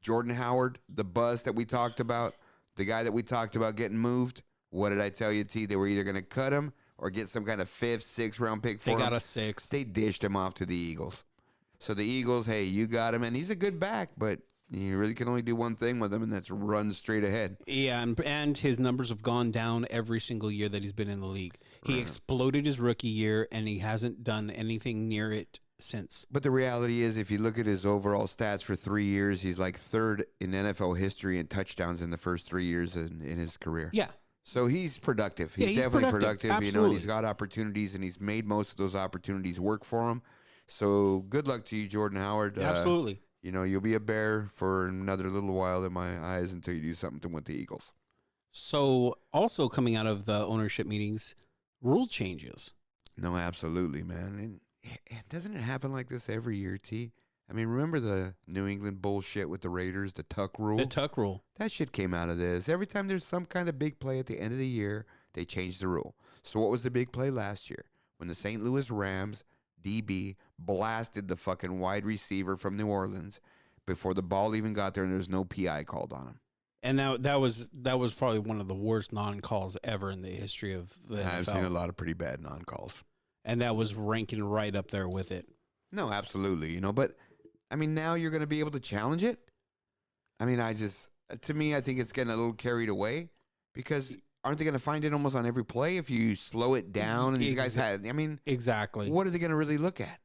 Jordan Howard, the buzz that we talked about, the guy that we talked about getting moved. What did I tell you, T? They were either going to cut him or get some kind of 5th, 6th round pick for him. They got a 6. They dished him off to the Eagles. So the Eagles, hey, you got him, and he's a good back, but you really can only do one thing with him, and that's run straight ahead. Yeah, and his numbers have gone down every single year that he's been in the league. He exploded his rookie year, and he hasn't done anything near it since. But the reality is, if you look at his overall stats for 3 years, he's like third in NFL history in touchdowns in the first 3 years in his career. Yeah. So he's productive. He's he's definitely productive. productive. You know, and he's got opportunities, and he's made most of those opportunities work for him. So good luck to you, Jordan Howard. Absolutely. You know, you'll be a Bear for another little while in my eyes until you do something with the Eagles. So also coming out of the ownership meetings, rule changes. No, absolutely, man. And doesn't it happen like this every year, T? I mean, remember the New England bullshit with the Raiders, the tuck rule? The tuck rule. That shit came out of this. Every time there's some kind of big play at the end of the year, they change the rule. So what was the big play last year? When the St. Louis Rams DB blasted the fucking wide receiver from New Orleans before the ball even got there, and there's no PI called on him. And that was probably one of the worst non-calls ever in the history of the NFL. I've seen a lot of pretty bad non-calls. And that was ranking right up there with it. No, absolutely. You know, but I mean, now you're going to be able to challenge it. I mean, to me, I think it's getting a little carried away because aren't they going to find it almost on every play if you slow it down? And these guys had, I mean, exactly. What are they going to really look at?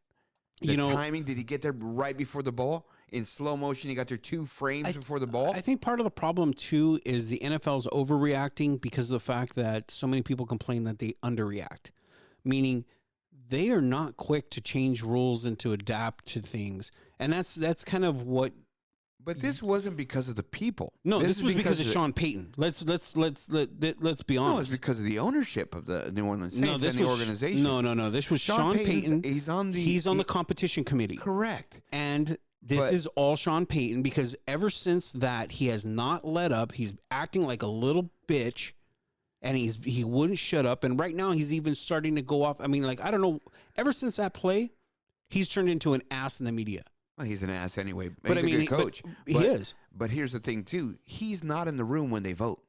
The timing, did he get there right before the ball? In slow motion, he got there 2 frames before the ball? I think part of the problem, too, is the NFL's overreacting because of the fact that so many people complain that they underreact, meaning they are not quick to change rules and to adapt to things. And that's kind of what. But this wasn't because of the people. No, this was because of Sean Payton. Let's be honest. No, it's because of the ownership of the New Orleans Saints and the organization. No. This was Sean Payton. He's on the competition committee. Correct. And this is all Sean Payton because ever since that, he has not let up. He's acting like a little bitch, and he wouldn't shut up. And right now, he's even starting to go off. I mean, like, I don't know. Ever since that play, he's turned into an ass in the media. Well, he's an ass anyway. But he's a good coach. He is. But here's the thing, too. He's not in the room when they vote.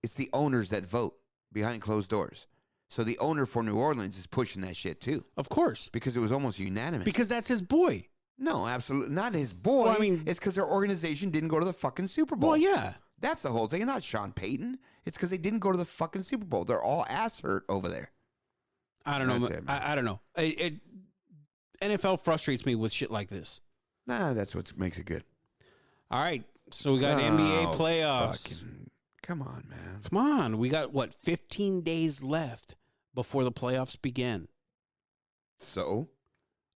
It's the owners that vote behind closed doors. So the owner for New Orleans is pushing that shit, too. Of course. Because it was almost unanimous. Because that's his boy. No, absolutely. Not his boy. Well, I mean, it's because their organization didn't go to the fucking Super Bowl. Well, yeah. That's the whole thing. Not Sean Payton. It's because they didn't go to the fucking Super Bowl. They're all ass hurt over there. I don't know. I don't know. NFL frustrates me with shit like this. Nah, that's what makes it good. All right. So we got NBA playoffs. Come on, man. Come on. We got, 15 days left before the playoffs begin. So?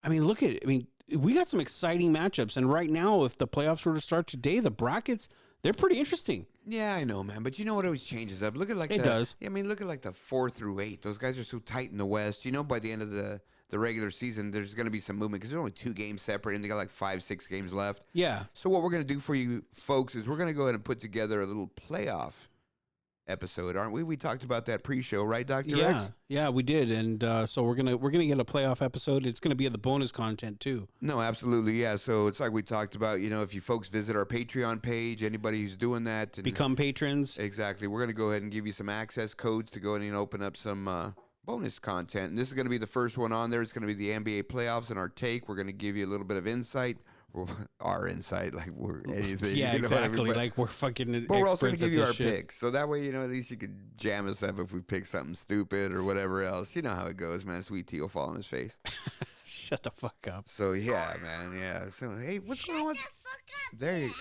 I mean, look at it. I mean, we got some exciting matchups. And right now, if the playoffs were to start today, the brackets, they're pretty interesting. Yeah, I know, man. But you know what always changes up? Look at it does. I mean, look at like the 4 through 8. Those guys are so tight in the West. You know, by the end of the regular season, there's going to be some movement because there's only 2 games separate and they got like 5-6 games left. Yeah. So what we're going to do for you folks is we're going to go ahead and put together a little playoff episode, aren't we? We talked about that pre-show, right, Dr. Rex? Yeah, we did. And so we're gonna get a playoff episode. It's gonna be the bonus content too. No, absolutely, yeah. So it's like we talked about. You know, if you folks visit our Patreon page, anybody who's doing that, and become patrons. Exactly. We're gonna go ahead and give you some access codes to go in and open up some bonus content. And this is gonna be the first one on there. It's gonna be the NBA playoffs and our take. We're gonna give you a little bit of insight. Our insight, like we're anything. Yeah, exactly. Like we're fucking. But we're also gonna give you our shit. picks, so that way, you know, at least you could jam us up if we pick something stupid or whatever else. You know how it goes, man. Sweet tea will fall on his face. Shut the fuck up. So yeah, man, yeah. So hey, what's going on? There you.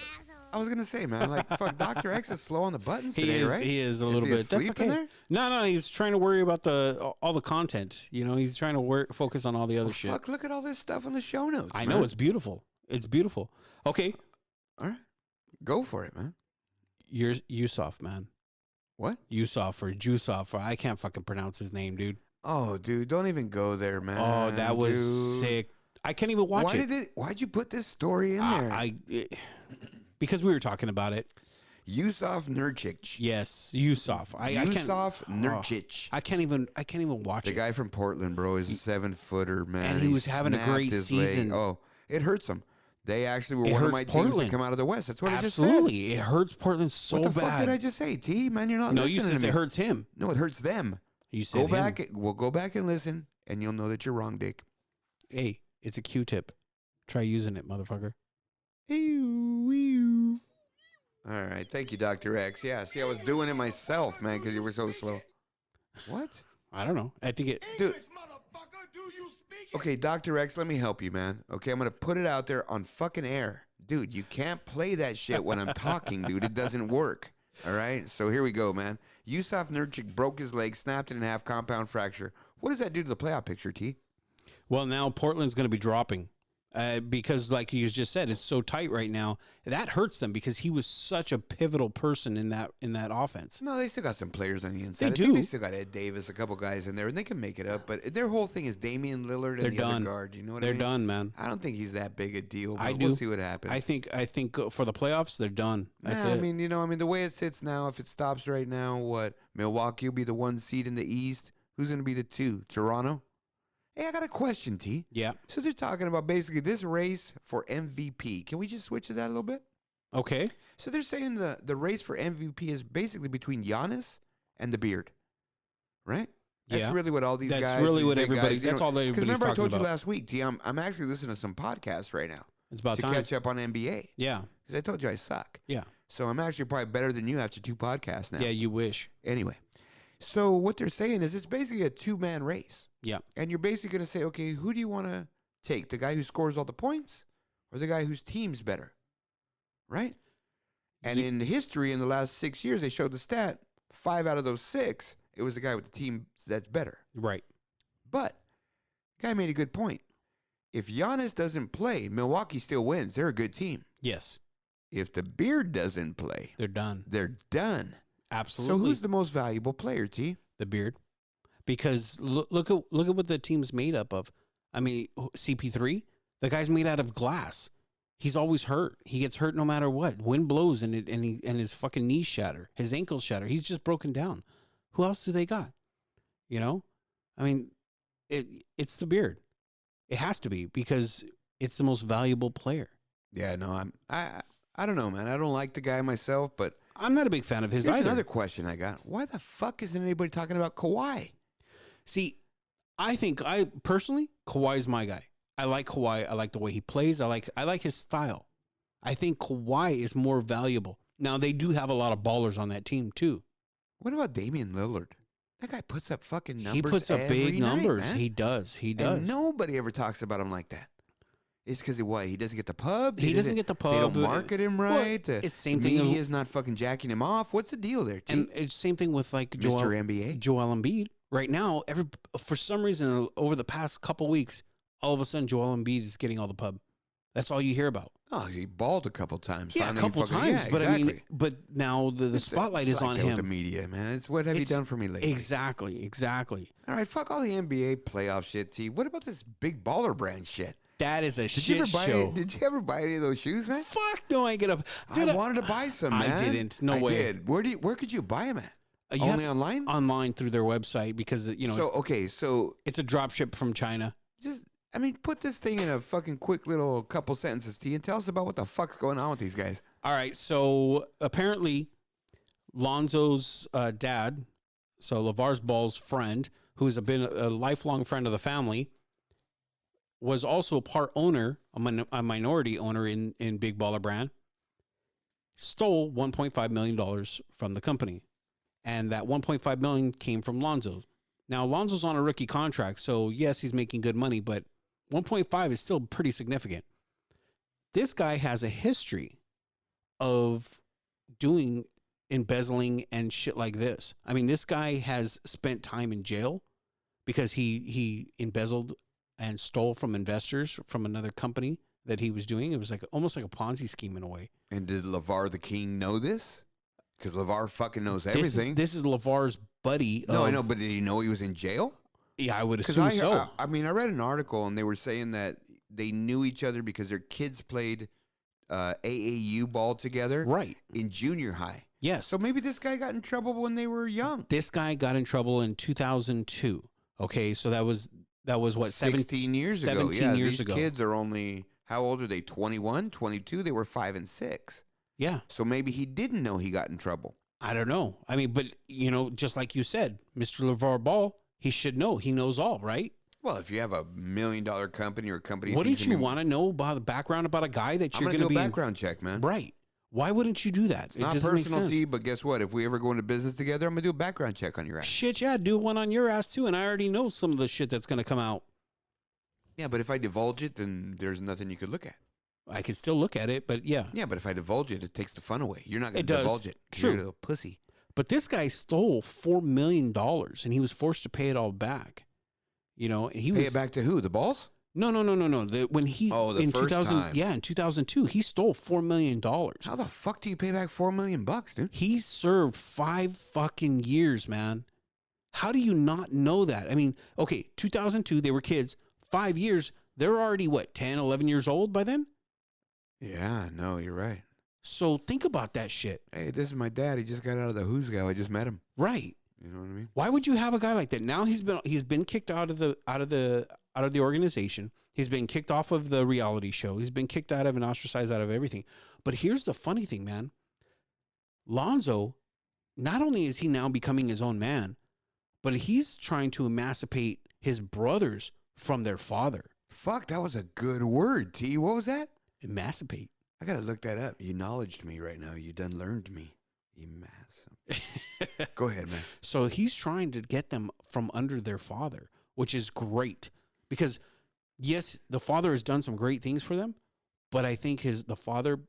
I was gonna say, man, like fuck, Dr. X is slow on the buttons today, right? He is a little bit. That's okay. There? No, he's trying to worry about all the content. You know, he's trying to focus on all the other shit. Fuck, look at all this stuff on the show notes. I know, it's beautiful. It's beautiful. Okay. All right. Go for it, man. You're Yusuf, man. What? Yusuf or Jusuf. I can't fucking pronounce his name, dude. Oh, dude, don't even go there, man. Oh, that was sick. I can't even watch it. Why'd you put this story in there? Because we were talking about it. Yusuf Nurkic. Yes, Yusuf. Yusuf Nurkic. I can't even watch it. The guy from Portland, bro, is a 7-footer, man. And he was having a great season. Leg. Oh, it hurts him. They actually were one of my teams that come out of the West. That's what I just said. Absolutely. It hurts Portland so bad. What the fuck did I just say, T? Man, you're not listening to me. No, you said it hurts him. No, it hurts them. You said We'll go back and listen, and you'll know that you're wrong, Dick. Hey, it's a Q-tip. Try using it, motherfucker. Ew. All right. Thank you, Dr. X. Yeah, see, I was doing it myself, man, because you were so slow. What? I don't know. I think it. Dude. Okay, Dr. X, let me help you, man. Okay, I'm going to put it out there on fucking air. Dude, you can't play that shit when I'm talking, dude. It doesn't work. All right? So here we go, man. Yusuf Nurkic broke his leg, snapped it in half, compound fracture. What does that do to the playoff picture, T? Well, now Portland's going to be dropping because, like you just said, it's so tight right now. That hurts them because he was such a pivotal person in that offense. No, they still got some players on the inside. They I do. think they still got Ed Davis, a couple guys in there, and they can make it up. But their whole thing is Damian Lillard and They're the done. other guard. You know what I They're mean? done, man. I don't think he's that big a deal. But I we'll do. see what happens. I think for the playoffs, they're done. That's it. I mean, the way it sits now, if it stops right now, what? Milwaukee will be the 1 seed in the East. Who's going to be the 2? Toronto? Hey, I got a question, T. Yeah. So they're talking about basically this race for MVP. Can we just switch to that a little bit? Okay. So they're saying the race for MVP is basically between Giannis and the Beard, right? That's Yeah. really what all these guys. That's really these what big everybody. guys, That's all that Because everybody's remember I talking told you about. last week, T, I'm actually listening to some podcasts right now It's about to time. catch up on NBA. Yeah. Because I told you I suck. Yeah. So I'm actually probably better than you after 2 podcasts now. Yeah. You wish. Anyway, so what they're saying is it's basically a 2-man race. Yeah. And you're basically going to say, okay, who do you want to take? The guy who scores all the points or the guy whose team's better? Right? And in history, in the last 6 years, they showed the stat, 5 out of those 6, it was the guy with the team that's better. Right. But guy made a good point. If Giannis doesn't play, Milwaukee still wins. They're a good team. Yes. If the Beard doesn't play, They're done. they're done. Absolutely. So who's the most valuable player, T? the Beard? Because look at what the team's made up of. I mean, CP3, the guy's made out of glass. He's always hurt. He gets hurt no matter what. Wind blows and his fucking knees shatter. His ankles shatter. He's just broken down. Who else do they got? You know? I mean, it's the Beard. It has to be because it's the most valuable player. Yeah, no, I don't know, man. I don't like the guy myself, but I'm not a big fan of his here's either. another question I got. Why the fuck isn't anybody talking about Kawhi? See, I personally, Kawhi's my guy. I like Kawhi. I like the way he plays. I like his style. I think Kawhi is more valuable. Now, they do have a lot of ballers on that team, too. What about Damian Lillard? That guy puts up fucking numbers. He puts up every big night, numbers. man. He does. And nobody ever talks about him like that. It's because of what? He doesn't get the pub? He doesn't get the pub. They don't market him right? Well, it's same the thing. media's not fucking jacking him off. What's the deal there, T? And it's same thing with like Mr. NBA? Joel Embiid. Right now, for some reason, over the past couple weeks, all of a sudden, Joel Embiid is getting all the pub. That's all you hear about. Oh, he balled a couple times. Yeah, Finally, a couple times. Yeah, but exactly. I mean, but now the spotlight is It's on like that with him. the media, man. It's what have you done for me lately? Exactly. All right, fuck all the NBA playoff shit, T. What about this big baller brand shit? That is a Did you shit ever buy show. Did you ever buy any of those shoes, man? Fuck no, I get up. Dude, I wanted to buy some, man. I didn't. No way. I did. Where could you buy them at? You Only have- online? Online through their website because So it's a drop ship from China. put this thing in a fucking quick little couple sentences, T, and tell us about what the fuck's going on with these guys. All right, so apparently Lonzo's dad, so LaVar Ball's friend, who's been a lifelong friend of the family, was also a part owner, a minority owner in Big Baller Brand, stole $1.5 million from the company. And that $1.5 million came from Lonzo. Now, Lonzo's on a rookie contract, so yes, he's making good money, but 1.5 is still pretty significant. This guy has a history of doing embezzling and shit like this. I mean, this guy has spent time in jail because he embezzled and stole from investors from another company that he was doing. It was like almost like a Ponzi scheme in a way. And did LaVar the King know this? Because LaVar fucking knows everything. This is LaVar's buddy. No, I know, but did he know he was in jail? Yeah, I would assume so. I read an article and they were saying that they knew each other because their kids played AAU ball together, Right. in junior high. Yes. So maybe this guy got in trouble when they were young. This guy got in trouble in 2002. Okay, so that was what 16 years ago. 17 Yeah, years these ago. kids are only, how old are they? 21, 22? They were 5 and 6. Yeah, So maybe he didn't know he got in trouble. I don't know. I mean, but just like you said, Mr. LaVar Ball, he should know. He knows all, right? Well, if you have $1 million company or a company, Wouldn't you want to know about the background about a guy that I'm you're going going to to do be a background check, man. right? Why wouldn't you do that? It's not personal to you, but guess what? If we ever go into business together, I'm going to do a background check on your ass. Shit, yeah, do one on your ass too, and I already know some of the shit that's going to come out. Yeah, but if I divulge it, then there's nothing you could look at. I could still look at it, but yeah. Yeah, but if I divulge it, it takes the fun away. You're not going It to does. divulge it. 'Cause True. You're a little pussy. But this guy stole $4 million, and he was forced to pay it all back. You know, and he Pay was it back to who? The balls? No. When he the in first 2000, time. yeah, in 2002, he stole $4 million. How the fuck do you pay back $4 million, dude? He served 5 fucking years, man. How do you not know that? I mean, okay, 2002, they were kids. 5 years, they're already what, 10, 11 years old by then? Yeah, no, you're right. So think about that shit. Hey, this is my dad. He just got out of the Who's Go. I just met him. Right. You know what I mean? Why would you have a guy like that? Now he's been kicked out of the organization. He's been kicked off of the reality show. He's been kicked out of and ostracized out of everything. But here's the funny thing, man. Lonzo, not only is he now becoming his own man, but he's trying to emancipate his brothers from their father. Fuck, that was a good word, T. What was that? Emancipate. I got to look that up. You knowledged me right now. You done learned me. Go ahead, man. So he's trying to get them from under their father, which is great because yes, the father has done some great things for them, but I think the father,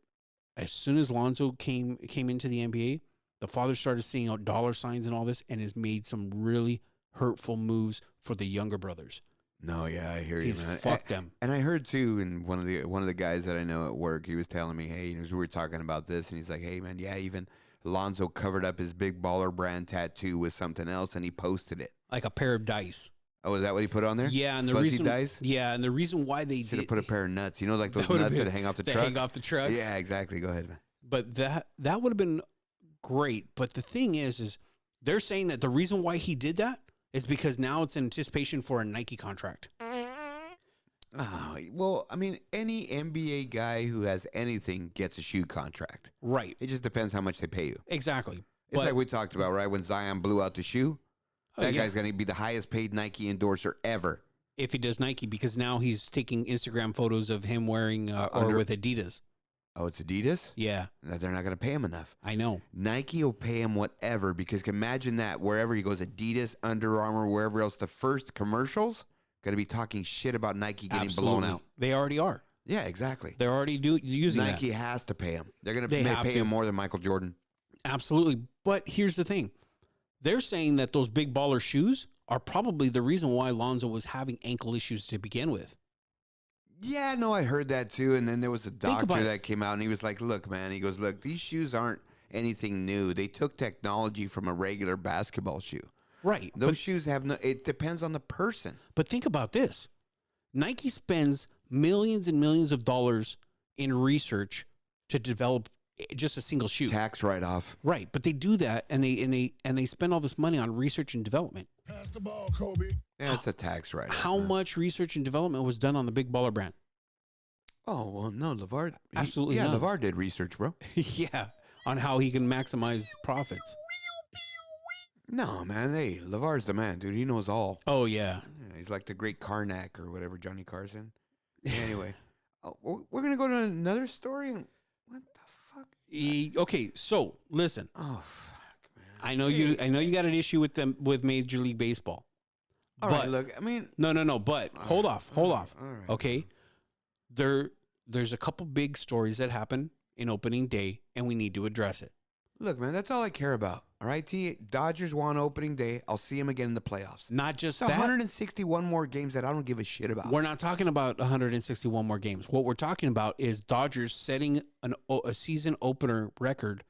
as soon as Lonzo came into the NBA, the father started seeing out dollar signs and all this, and has made some really hurtful moves for the younger brothers. No, yeah, I hear He's you, man. fucked them. And I heard too, and one of the guys that I know at work, he was telling me, hey, we were talking about this, and he's like, hey, man, yeah, even Lonzo covered up his big baller brand tattoo with something else, and he posted it. Like a pair of dice. Oh, is that what he put on there? Yeah, and the Fuzzy reason, dice? yeah, and the reason why they Should have did put a pair of nuts. You know, like those That would've nuts been- that hang off the that truck? hang off the trucks. Yeah, exactly. Go ahead, man. But that would have been great. But the thing is they're saying that the reason why he did that is because now it's in anticipation for a Nike contract. Oh, well, I mean, any NBA guy who has anything gets a shoe contract. Right. It just depends how much they pay you. Exactly. It's like we talked about, right? When Zion blew out the shoe, that yeah. guy's going to be the highest paid Nike endorser ever. If he does Nike, because now he's taking Instagram photos of him wearing or with Adidas. Oh, it's Adidas? Yeah, They're not going to pay him enough. I know. Nike will pay him whatever, because imagine that wherever he goes, Adidas, Under Armour, wherever else, the first commercials going to be talking shit about Nike getting blown out. They already are. Yeah, exactly. They're already using Nike that. has to pay him. They're going They to have pay to. him more than Michael Jordan. Absolutely. But here's the thing. They're saying that those big baller shoes are probably the reason why Lonzo was having ankle issues to begin with. Yeah, no, I heard that too. And then there was a about doctor it. that came out and he was like, look, man, he goes, look, these shoes aren't anything new. They took technology from a regular basketball shoe. Right. Those shoes have no, it depends on the person. But think about this. Nike spends millions and millions of dollars in research to develop just a single shoe. Tax write-off. Right, but they do that and they spend all this money on research and development. Pass the ball, Kobe. Yeah, it's a tax write-off. How man. much research and development was done on the big baller brand? Oh, well, no, LaVar. Absolutely Yeah, none. LaVar did research, bro. Yeah, on how he can maximize profits. No, man. Hey, LaVar's the man, dude. He knows all. Oh yeah. Yeah, he's like the great Karnak or whatever Johnny Carson. Anyway, we're going to go to another story. What the fuck? Okay, so listen. Oh, fuck, man. I know you got an issue with Major League Baseball. All right, look, I mean. No. But hold off. All right. Okay, there's a couple big stories that happen in opening day, and we need to address it. Look, man, that's all I care about. All right, T. Dodgers won opening day. I'll see him again in the playoffs. Not just It's that. 161 more games that I don't give a shit about. We're not talking about 161 more games. What we're talking about is Dodgers setting a season opener record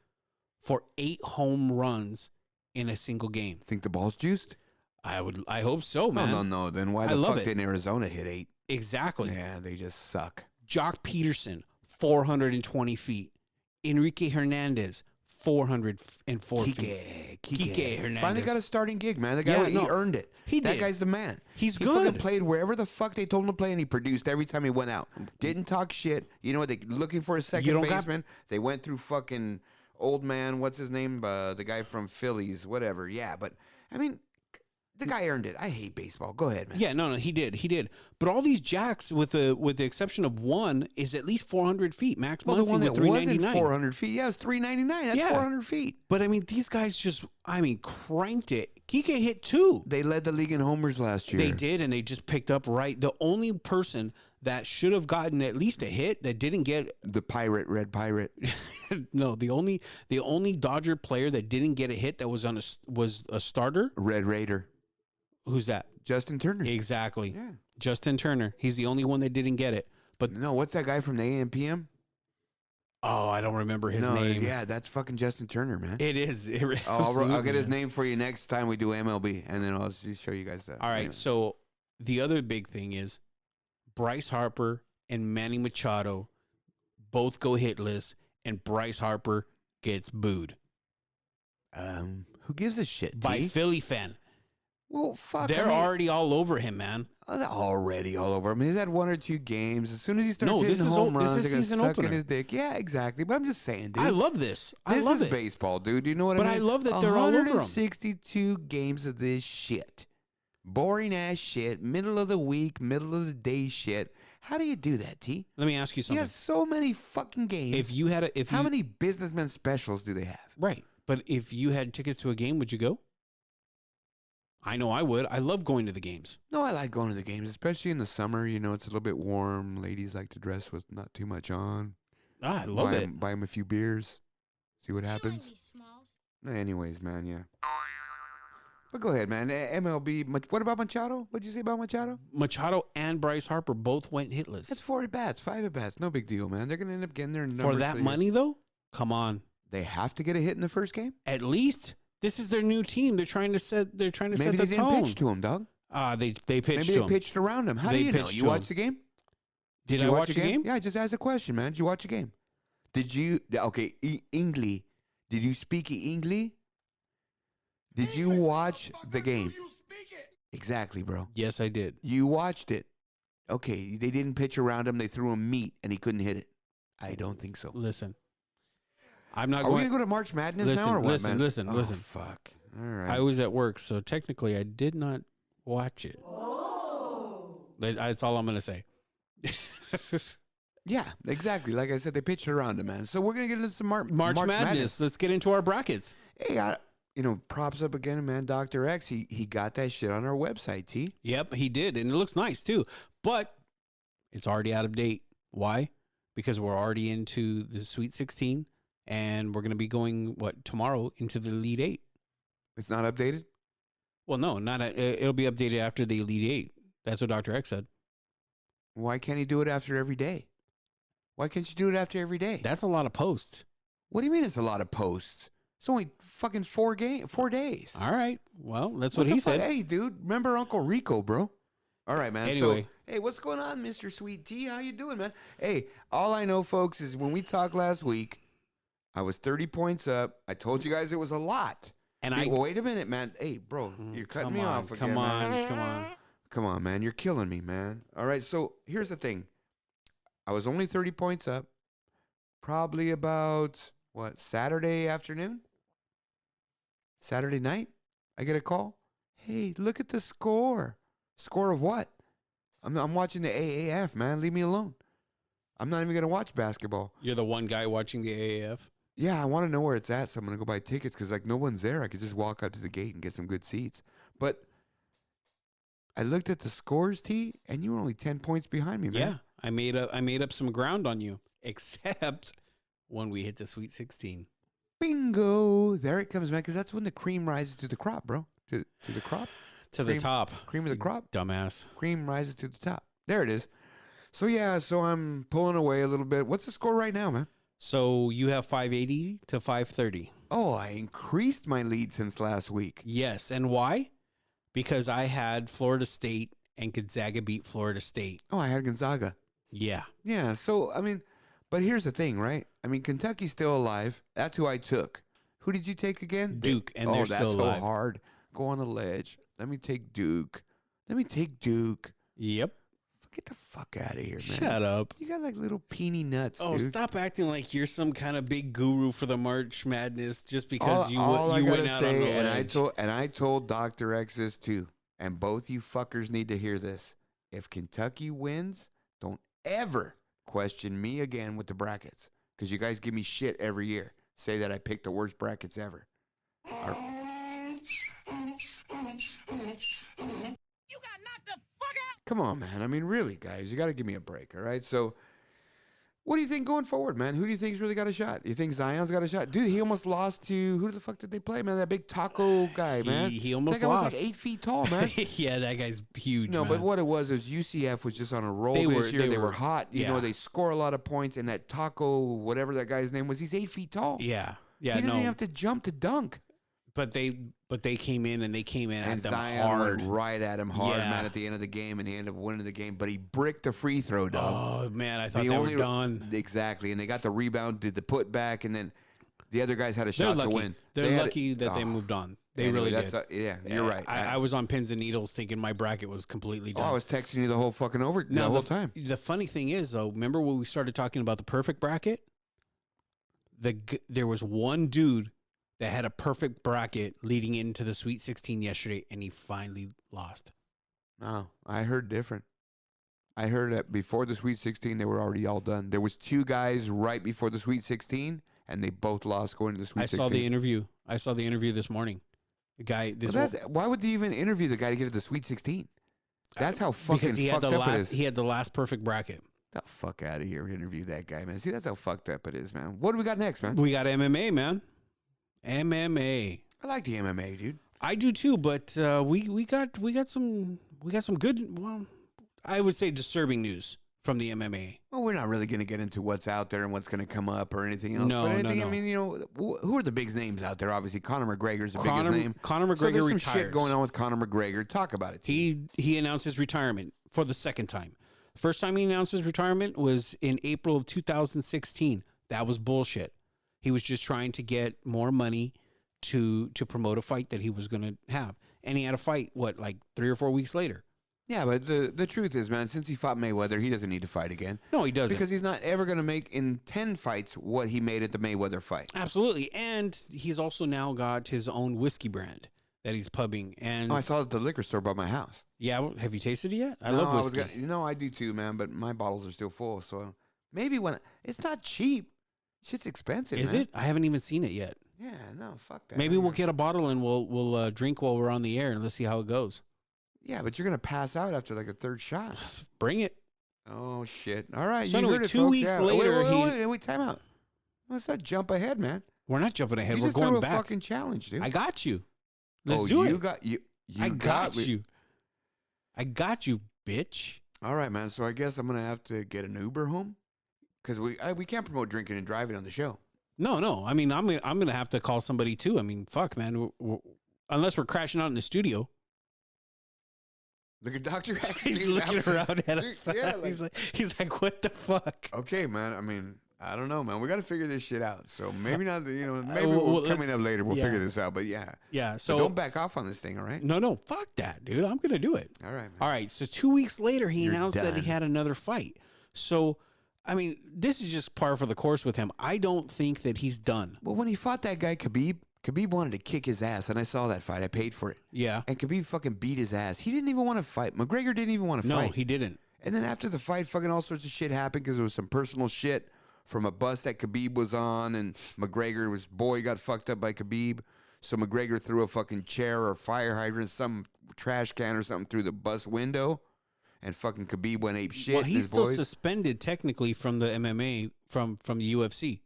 for 8 home runs in a single game. Think the ball's juiced? I hope so, man. No. Then why I the love fuck it. didn't Arizona hit 8? Exactly. Yeah, they just suck. Jock Peterson, 420 feet. Enrique Hernandez, 404 feet. Kike Hernandez. Finally got a starting gig, man. The guy, he earned it. He That did. guy's the man. He's He fucking good. played wherever the fuck they told him to play, and he produced every time he went out. Didn't talk shit. You know what? They looking for a second don't got- baseman. They went through fucking old man. What's his name? The guy from Phillies. Whatever. Yeah, but I mean, The guy earned it. I hate baseball. Go ahead, man. Yeah, no, he did. But all these jacks, with the exception of one, is at least 400 feet. Max Well, the Muncy one with that wasn't 399. 400 feet, yeah, it was 399. That's Yeah. 400 feet. But I mean, these guys just, cranked it. Kike hit 2. They led the league in homers last year. They did, and they just picked up right. The only person that should have gotten at least a hit that didn't get The pirate, red pirate. no, the only Dodger player that didn't get a hit that was was a starter. Red Raider. Who's that? Justin Turner. Exactly. Yeah. Justin Turner. He's the only one that didn't get it. But No, what's that guy from the AM/PM? oh, I don't remember his name. Yeah, that's fucking Justin Turner, man. It is. I'll get his name for you next time we do MLB, and then I'll just show you guys that. All right. Anyway. So the other big thing is Bryce Harper and Manny Machado both go hitless, and Bryce Harper gets booed Who gives a shit? by T? Philly fan. Well, fuck. They're already all over him, man. They're already all over. I mean, he's had 1 or 2 games. As soon as he starts hitting this is home this runs, is they're season gonna suck in opener. his dick. Yeah, exactly. But I'm just saying, dude. I love this. I This love is it. baseball, dude. You know what But I mean? I love that they're all over 'em. 162 games of this shit. Boring ass shit. Middle of the week, middle of the day shit. How do you do that, T? Let me ask you You something. have so many fucking games. If you had How many businessman specials do they have? right, but if you had tickets to a game, would you go? I know I would. I love going to the games. No, I like going to the games, especially in the summer. You know, it's a little bit warm. Ladies like to dress with not too much on. I love it. Buy them a few beers. See what happens. Anyways, man, yeah. But go ahead, man. MLB. What about Machado? What'd you say about Machado? Machado and Bryce Harper both went hitless. That's 4 at bats, 5 at bats. No big deal, man. They're gonna end up getting their numbers For that the year. money, though? Come on. They have to get a hit in the first game. At least this is their new team. They're trying to set. They're trying to Maybe set they the didn't tone. pitch to him, dog. They pitched Maybe to they him. pitched around him. How They do you know? pitched You to watched the game? Did you I watch the a game? Yeah, I just asked a question, man. Did you watch a game? Did you? Okay, English. Did you speak English? Did you watch the game? Exactly, bro. Yes, I did. You watched it. Okay, they didn't pitch around him. They threw him meat, and he couldn't hit it. I don't think so. Listen, I'm not Are we going. going to go to March Madness Listen, now or what, listen, man? listen, Oh, listen. fuck. All right. I was at work, so technically I did not watch it. That's all I'm going to say. Yeah, exactly. Like I said, they pitched it around him, man. So we're going to get into some March Madness. Let's get into our brackets. Hey, props up again, man. Dr. X, he got that shit on our website, T. Yep, he did, and it looks nice too. But it's already out of date. Why? Because we're already into the Sweet 16, and we're going to be going tomorrow into the Elite 8. It's not updated? Well, no, it'll be updated after the Elite 8. That's what Dr. X said. Why can't he do it after every day? Why can't you do it after every day? That's a lot of posts. What do you mean it's a lot of posts? It's only fucking 4 days. All right. Well, that's what the he fuck? said. Hey, dude, remember Uncle Rico, bro? All right, man. Anyway. So, hey, what's going on, Mr. Sweet Tea? How you doing, man? Hey, all I know, folks, is when we talked last week, I was 30 points up. I told you guys it was a lot. And Hey, well, wait a minute, man. Hey, bro, you're cutting me off again. Come on, man. come on. Come on, man. You're killing me, man. All right, so here's the thing. I was only 30 points up. Probably about, Saturday afternoon? Saturday night? I get a call. Hey, look at the score. Score of what? I'm watching the AAF, man. Leave me alone. I'm not even going to watch basketball. You're the one guy watching the AAF? Yeah, I want to know where it's at, so I'm going to go buy tickets because, no one's there. I could just walk up to the gate and get some good seats. But I looked at the scores, T, and you were only 10 points behind me, man. Yeah. I made up some ground on you, except when we hit the Sweet 16. Bingo. There it comes, man, because that's when the cream rises to the crop, bro. To the crop. To Cream- the top. Cream of the crop. Dumbass. Cream rises to the top. There it is. So, yeah, I'm pulling away a little bit. What's the score right now, man? So you have 580 to 530. Oh, I increased my lead since last week. Yes. And why? Because I had Florida State and Gonzaga beat Florida State. Oh, I had Gonzaga. Yeah. Yeah, so, but here's the thing, right? Kentucky's still alive. That's who I took. Who did you take again? Duke, and they're that's still alive. so hard. Go on the ledge. Let me take Duke. Yep. Get the fuck out of here, man. Shut up. You got like little peeny nuts, Oh, dude. stop acting like you're some kind of big guru for the March Madness just because you I went gotta out on the ledge. and I told Dr. X this too, and both you fuckers need to hear this. If Kentucky wins, don't ever question me again with the brackets, because you guys give me shit every year. Say that I picked the worst brackets ever. You got knocked the fuck out. Come on, man. I mean, really, guys, you got to give me a break, all right? So, what do you think going forward, man? Who do you think's really got a shot? You think Zion's got a shot? Dude, he almost lost to, who the fuck did they play, man? That big taco guy, man. He almost that guy lost. was like 8 feet tall, man. Yeah, that guy's huge. No, man. but what it was UCF was just on a roll They this year. They were were hot. You know, yeah. they score a lot of points, and that taco, whatever that guy's name was, he's 8 feet tall. Yeah, he yeah, doesn't no. even have to jump to dunk. But they came in and they came in And at them Zion hard. went right at him hard, Yeah. man, at the end of the game, and he ended up winning the game. But he bricked the free throw, dog. Oh man, I thought they were done. Exactly, and they got the rebound, did the putback, and then the other guys had a shot They're lucky. to win. They're They had lucky that they moved on. They anyway, really that's did. yeah, you're right. I was on pins and needles thinking my bracket was completely done. I was texting you the whole fucking the whole time. The funny thing is, though, remember when we started talking about the perfect bracket? There was one dude that had a perfect bracket leading into the Sweet 16 yesterday, and he finally lost. No, I heard different. I heard that before the Sweet 16, they were already all done. There was 2 guys right before the Sweet 16, and they both lost going to the Sweet 16. I saw the interview this morning. The guy, why would they even interview the guy to get to the Sweet 16? That's how fucking because he had fucked the up it last is. he had the last perfect bracket. The fuck out of here! Interview that guy, man. See, that's how fucked up it is, man. What do we got next, man? We got MMA, man. MMA. I like the MMA, dude. I do too, but we got some good, well, I would say disturbing news from the MMA. Well, we're not really going to get into what's out there and what's going to come up or anything else. No, but anything, no. I mean, you know, who are the big names out there? Obviously, Conor McGregor's the biggest name. Conor McGregor so there's some retires. shit going on with Conor McGregor. Talk about it. He announced his retirement for the second time. First time he announced his retirement was in April of 2016. That was bullshit. He was just trying to get more money to promote a fight that he was going to have. And he had a fight, like 3 or 4 weeks later. Yeah, but the truth is, man, since he fought Mayweather, he doesn't need to fight again. No, he doesn't. Because he's not ever going to make in 10 fights what he made at the Mayweather fight. Absolutely. And he's also now got his own whiskey brand that he's pubbing. And I saw it at the liquor store by my house. Yeah, have you tasted it yet? I love whiskey. I do too, man, but my bottles are still full. So maybe it's not cheap. Shit's expensive, Is man. it? I haven't even seen it yet. Yeah, no, fuck that. Maybe we'll get a bottle and we'll drink while we're on the air and let's see how it goes. Yeah, but you're going to pass out after like a third shot. Bring it. Oh, shit. All right. So you anyway, heard it, 2 folks. weeks Yeah. later, Wait, time out. Let's not jump ahead, man. We're not jumping ahead. You We're just going threw a back. fucking challenge, dude. I got you. Let's do it. I got you. I got you, bitch. All right, man. So I guess I'm going to have to get an Uber home because we can't promote drinking and driving on the show. No. I mean, I'm gonna have to call somebody too. I mean, fuck, man. Unless we're crashing out in the studio. Look at Dr. X. He's looking around at us. Yeah, he's like, what the fuck? Okay, man. I mean, I don't know, man. We got to figure this shit out. So maybe not, maybe well, coming up later, we'll yeah. figure this out. But yeah. Yeah. So So don't back off on this thing, all right? No. Fuck that, dude. I'm gonna do it. All right, man. All right. So 2 weeks later, he You're announced that he done. had another fight. So, I mean, this is just par for the course with him. I don't think that he's done. Well, when he fought that guy, Khabib wanted to kick his ass, and I saw that fight. I paid for it. Yeah. And Khabib fucking beat his ass. He didn't even want to fight. McGregor didn't even want to No, fight. he didn't. And then after the fight, fucking all sorts of shit happened because there was some personal shit from a bus that Khabib was on, and McGregor's boy got fucked up by Khabib. So McGregor threw a fucking chair or fire hydrant, some trash can or something through the bus window, and fucking Khabib went ape shit. Well, and he's his still boys. suspended technically from the MMA from the UFC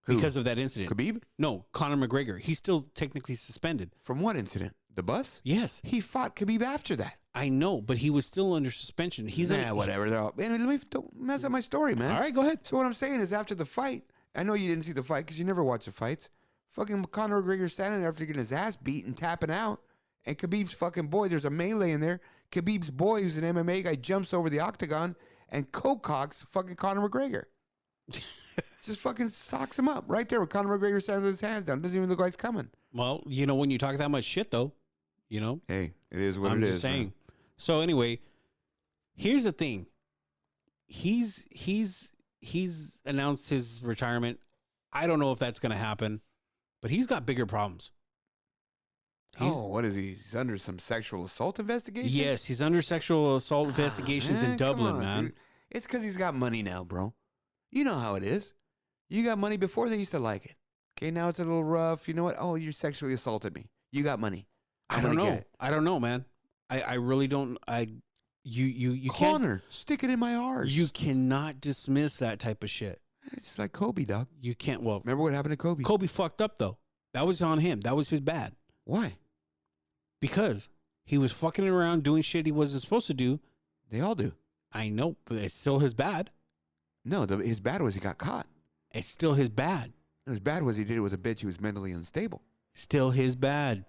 Who? because of that incident. Khabib? No, Conor McGregor. He's still technically suspended. From what incident? The bus? Yes, He fought Khabib after that. I know, but he was still under suspension. He's Whatever. They're all, man, don't mess up my story, man. All right, go ahead. So what I'm saying is after the fight, I know you didn't see the fight because you never watch the fights. Fucking Conor McGregor standing there after getting his ass beat and tapping out. And Khabib's fucking boy, there's a melee in there. Khabib's boy, who's an MMA guy, jumps over the octagon and co-cocks fucking Conor McGregor. Just fucking socks him up right there with Conor McGregor standing with his hands down. Doesn't even look like he's coming. Well, when you talk that much shit, though, Hey, it is what I'm it is. just saying. Man. So anyway, here's the thing. he's announced his retirement. I don't know if that's going to happen, but he's got bigger problems. What is he? He's under some sexual assault investigation? Yes, he's under sexual assault investigations in come Dublin, on, man. dude. It's because he's got money now, bro. You know how it is. You got money before, they used to like it. Okay, now it's a little rough. You know what? Oh, you sexually assaulted me. You got money. I don't know. I don't know, man. I really don't. You Connor, stick it in my arse. You cannot dismiss that type of shit. It's like Kobe, dog. You can't. Well, remember what happened to Kobe? Kobe fucked up though. That was on him. That was his bad. Why? Because he was fucking around doing shit he wasn't supposed to do. They all do. I know, but it's still his bad. No, his bad was he got caught. It's still his bad. His bad was he did it with a bitch who was mentally unstable. Still his bad.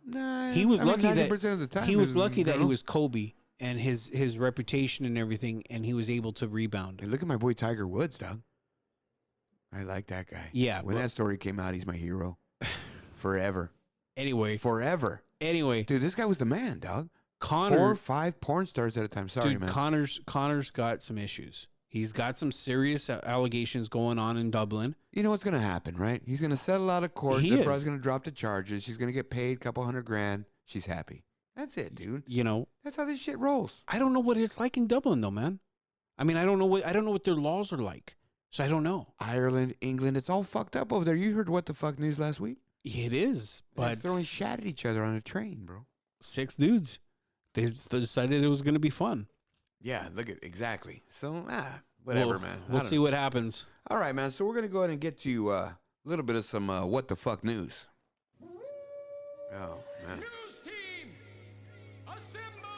Nah, he was lucky that of the time he was lucky that he was Kobe and his reputation and everything, and he was able to rebound. Hey, look at my boy Tiger Woods, dog. I like that guy. Yeah, when that story came out, he's my hero. Forever. Forever. Anyway, dude, this guy was the man, dog. Connor, 4 or 5 porn stars at a time. Sorry, dude, man. Connor's got some issues. He's got some serious allegations going on in Dublin. You know what's going to happen, right? He's going to settle out of court. The bro's going to drop the charges. She's going to get paid a couple $100,000. She's happy. That's it, dude. You know, that's how this shit rolls. I don't know what it's like in Dublin, though, man. I mean, I don't know what their laws are like, so I don't know. Ireland, England, it's all fucked up over there. You heard what the fuck news last week? It is, but they're throwing shit at each other on a train, bro. 6 dudes. They decided it was going to be fun. Yeah, look at exactly. So whatever, man. We'll see what happens. All right, man. So we're gonna go ahead and get to a little bit of some what the fuck news. Oh man. News team, assemble!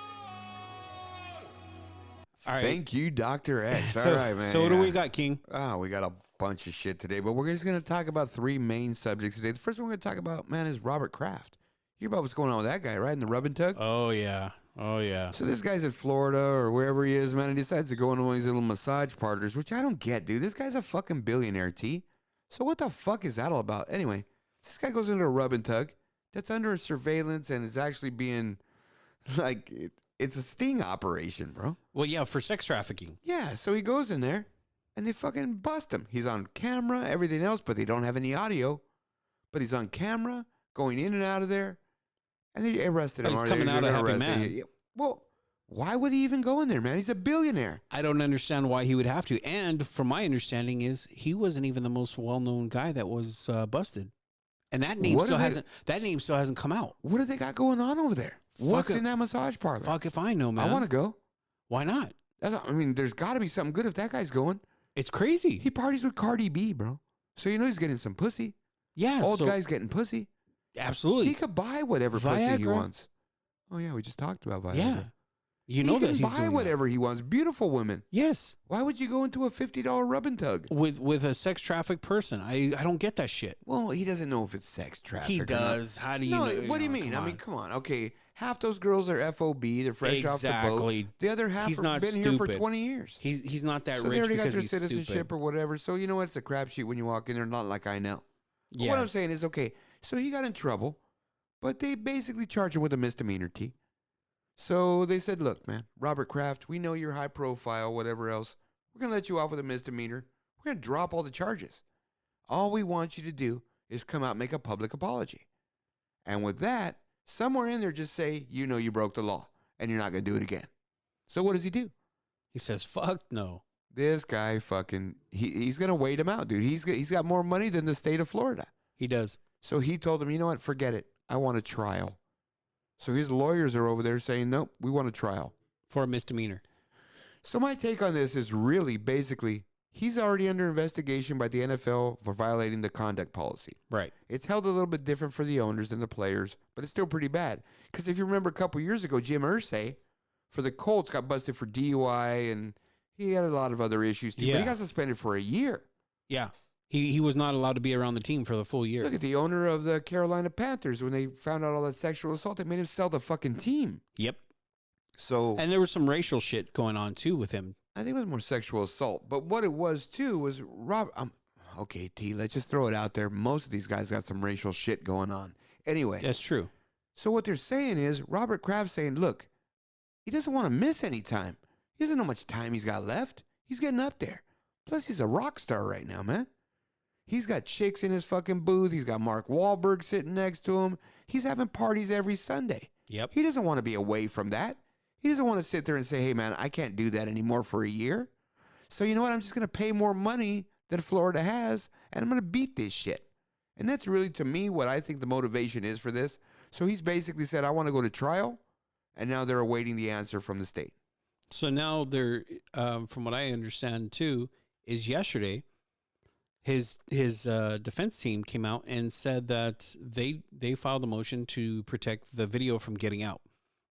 All right. Thank you, Dr. X. So, all right, man. So what do we got, King? We got a bunch of shit today, but we're just gonna talk about 3 main subjects today. The first one we're gonna talk about, man, is Robert Kraft. You hear about what's going on with that guy, right? In the rub and tug? Oh, yeah. Oh, yeah. So this guy's in Florida or wherever he is, man. He decides to go into one of these little massage parlors, which I don't get, dude. This guy's a fucking billionaire, T. So what the fuck is that all about? Anyway, this guy goes into a rub and tug that's under surveillance and is actually being, like, it's a sting operation, bro. Well, yeah, for sex trafficking. Yeah, so he goes in there and they fucking bust him. He's on camera, everything else, but they don't have any audio. But he's on camera, going in and out of there. And they arrested him. He's coming out a happy man. Well, why would he even go in there, man? He's a billionaire. I don't understand why he would have to. And from my understanding is he wasn't even the most well-known guy that was busted. And that name still hasn't come out. What do they got going on over there? What's in that massage parlor? Fuck if I know, man. I want to go. Why not? I mean, there's got to be something good if that guy's going. It's crazy. He parties with Cardi B, bro. So you know he's getting some pussy. Yeah. Old guy's getting pussy. Absolutely. He could buy whatever pussy he wants. Oh, yeah, we just talked about Viagra. Yeah. You know that he can buy whatever he wants. Beautiful women. Yes. Why would you go into a $50 rub and tug? With a sex trafficked person. I don't get that shit. Well, he doesn't know if it's sex traffic. He does. How do you know? What do you mean? I mean, come on. Okay, half those girls are FOB. They're fresh off the boat. The other half have been here for 20 years. He's not that so rich they already because got their he's citizenship stupid. or whatever. So you know what? It's a crapshoot when you walk in there. Not like I know. But Yeah. what I'm saying is, okay, so he got in trouble, but they basically charged him with a misdemeanor, T. So they said, look, man, Robert Kraft, we know you're high profile, whatever else. We're going to let you off with a misdemeanor. We're going to drop all the charges. All we want you to do is come out and make a public apology. And with that, somewhere in there just say, you know you broke the law and you're not going to do it again. So what does he do? He says, fuck no. This guy fucking, he's going to wait him out, dude. He's got more money than the state of Florida. He does. So he told him, you know what, forget it. I want a trial. So his lawyers are over there saying, nope, we want a trial. For a misdemeanor. So my take on this is really basically, he's already under investigation by the NFL for violating the conduct policy. Right. It's held a little bit different for the owners than the players, but it's still pretty bad. Because if you remember a couple years ago, Jim Irsay for the Colts got busted for DUI, and he had a lot of other issues too. Yeah. But he got suspended for a year. Yeah. He was not allowed to be around the team for the full year. Look at the owner of the Carolina Panthers. When they found out all that sexual assault, they made him sell the fucking team. Yep. So, and there was some racial shit going on too with him. I think it was more sexual assault. But what it was too was okay, T, let's just throw it out there. Most of these guys got some racial shit going on. Anyway. That's true. So what they're saying is Robert Kraft saying, look, he doesn't want to miss any time. He doesn't know how much time he's got left. He's getting up there. Plus, he's a rock star right now, man. He's got chicks in his fucking booth. He's got Mark Wahlberg sitting next to him. He's having parties every Sunday. Yep. He doesn't want to be away from that. He doesn't want to sit there and say, hey, man, I can't do that anymore for a year. So you know what? I'm just going to pay more money than Florida has, and I'm going to beat this shit. And that's really, to me, what I think the motivation is for this. So he's basically said, I want to go to trial, and now they're awaiting the answer from the state. So now they're, from what I understand too, is yesterday, his defense team came out and said that they filed a motion to protect the video from getting out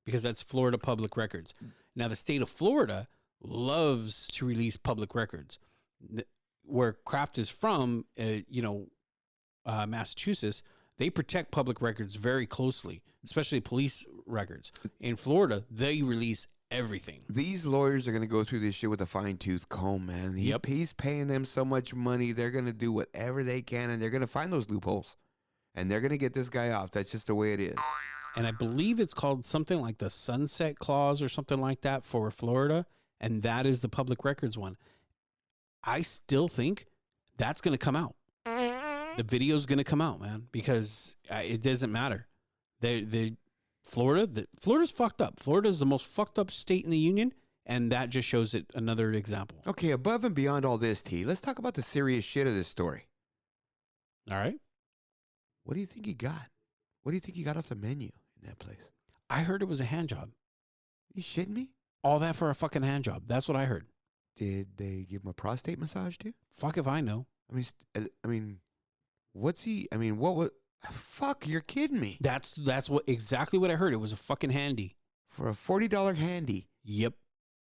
because that's Florida public records. Now the state of Florida loves to release public records. Where Kraft is from, Massachusetts, they protect public records very closely, especially police records. In Florida, they release everything. These lawyers are going to go through this shit with a fine-tooth comb, man. He's paying them so much money. They're going to do whatever they can, and they're going to find those loopholes. And they're going to get this guy off. That's just the way it is. And I believe it's called something like the Sunset Clause or something like that for Florida, and that is the public records one. I still think that's going to come out. The video's going to come out, man, because it doesn't matter. Florida's fucked up. Florida's the most fucked up state in the union, and that just shows it another example. Okay, above and beyond all this, T, let's talk about the serious shit of this story. All right. What do you think he got? What do you think he got off the menu in that place? I heard it was a hand job. You shitting me? All that for a fucking hand job. That's what I heard. Did they give him a prostate massage too? Fuck if I know. What was... Fuck, you're kidding me. That's exactly what I heard. It was a fucking handy. For a $40 handy? Yep.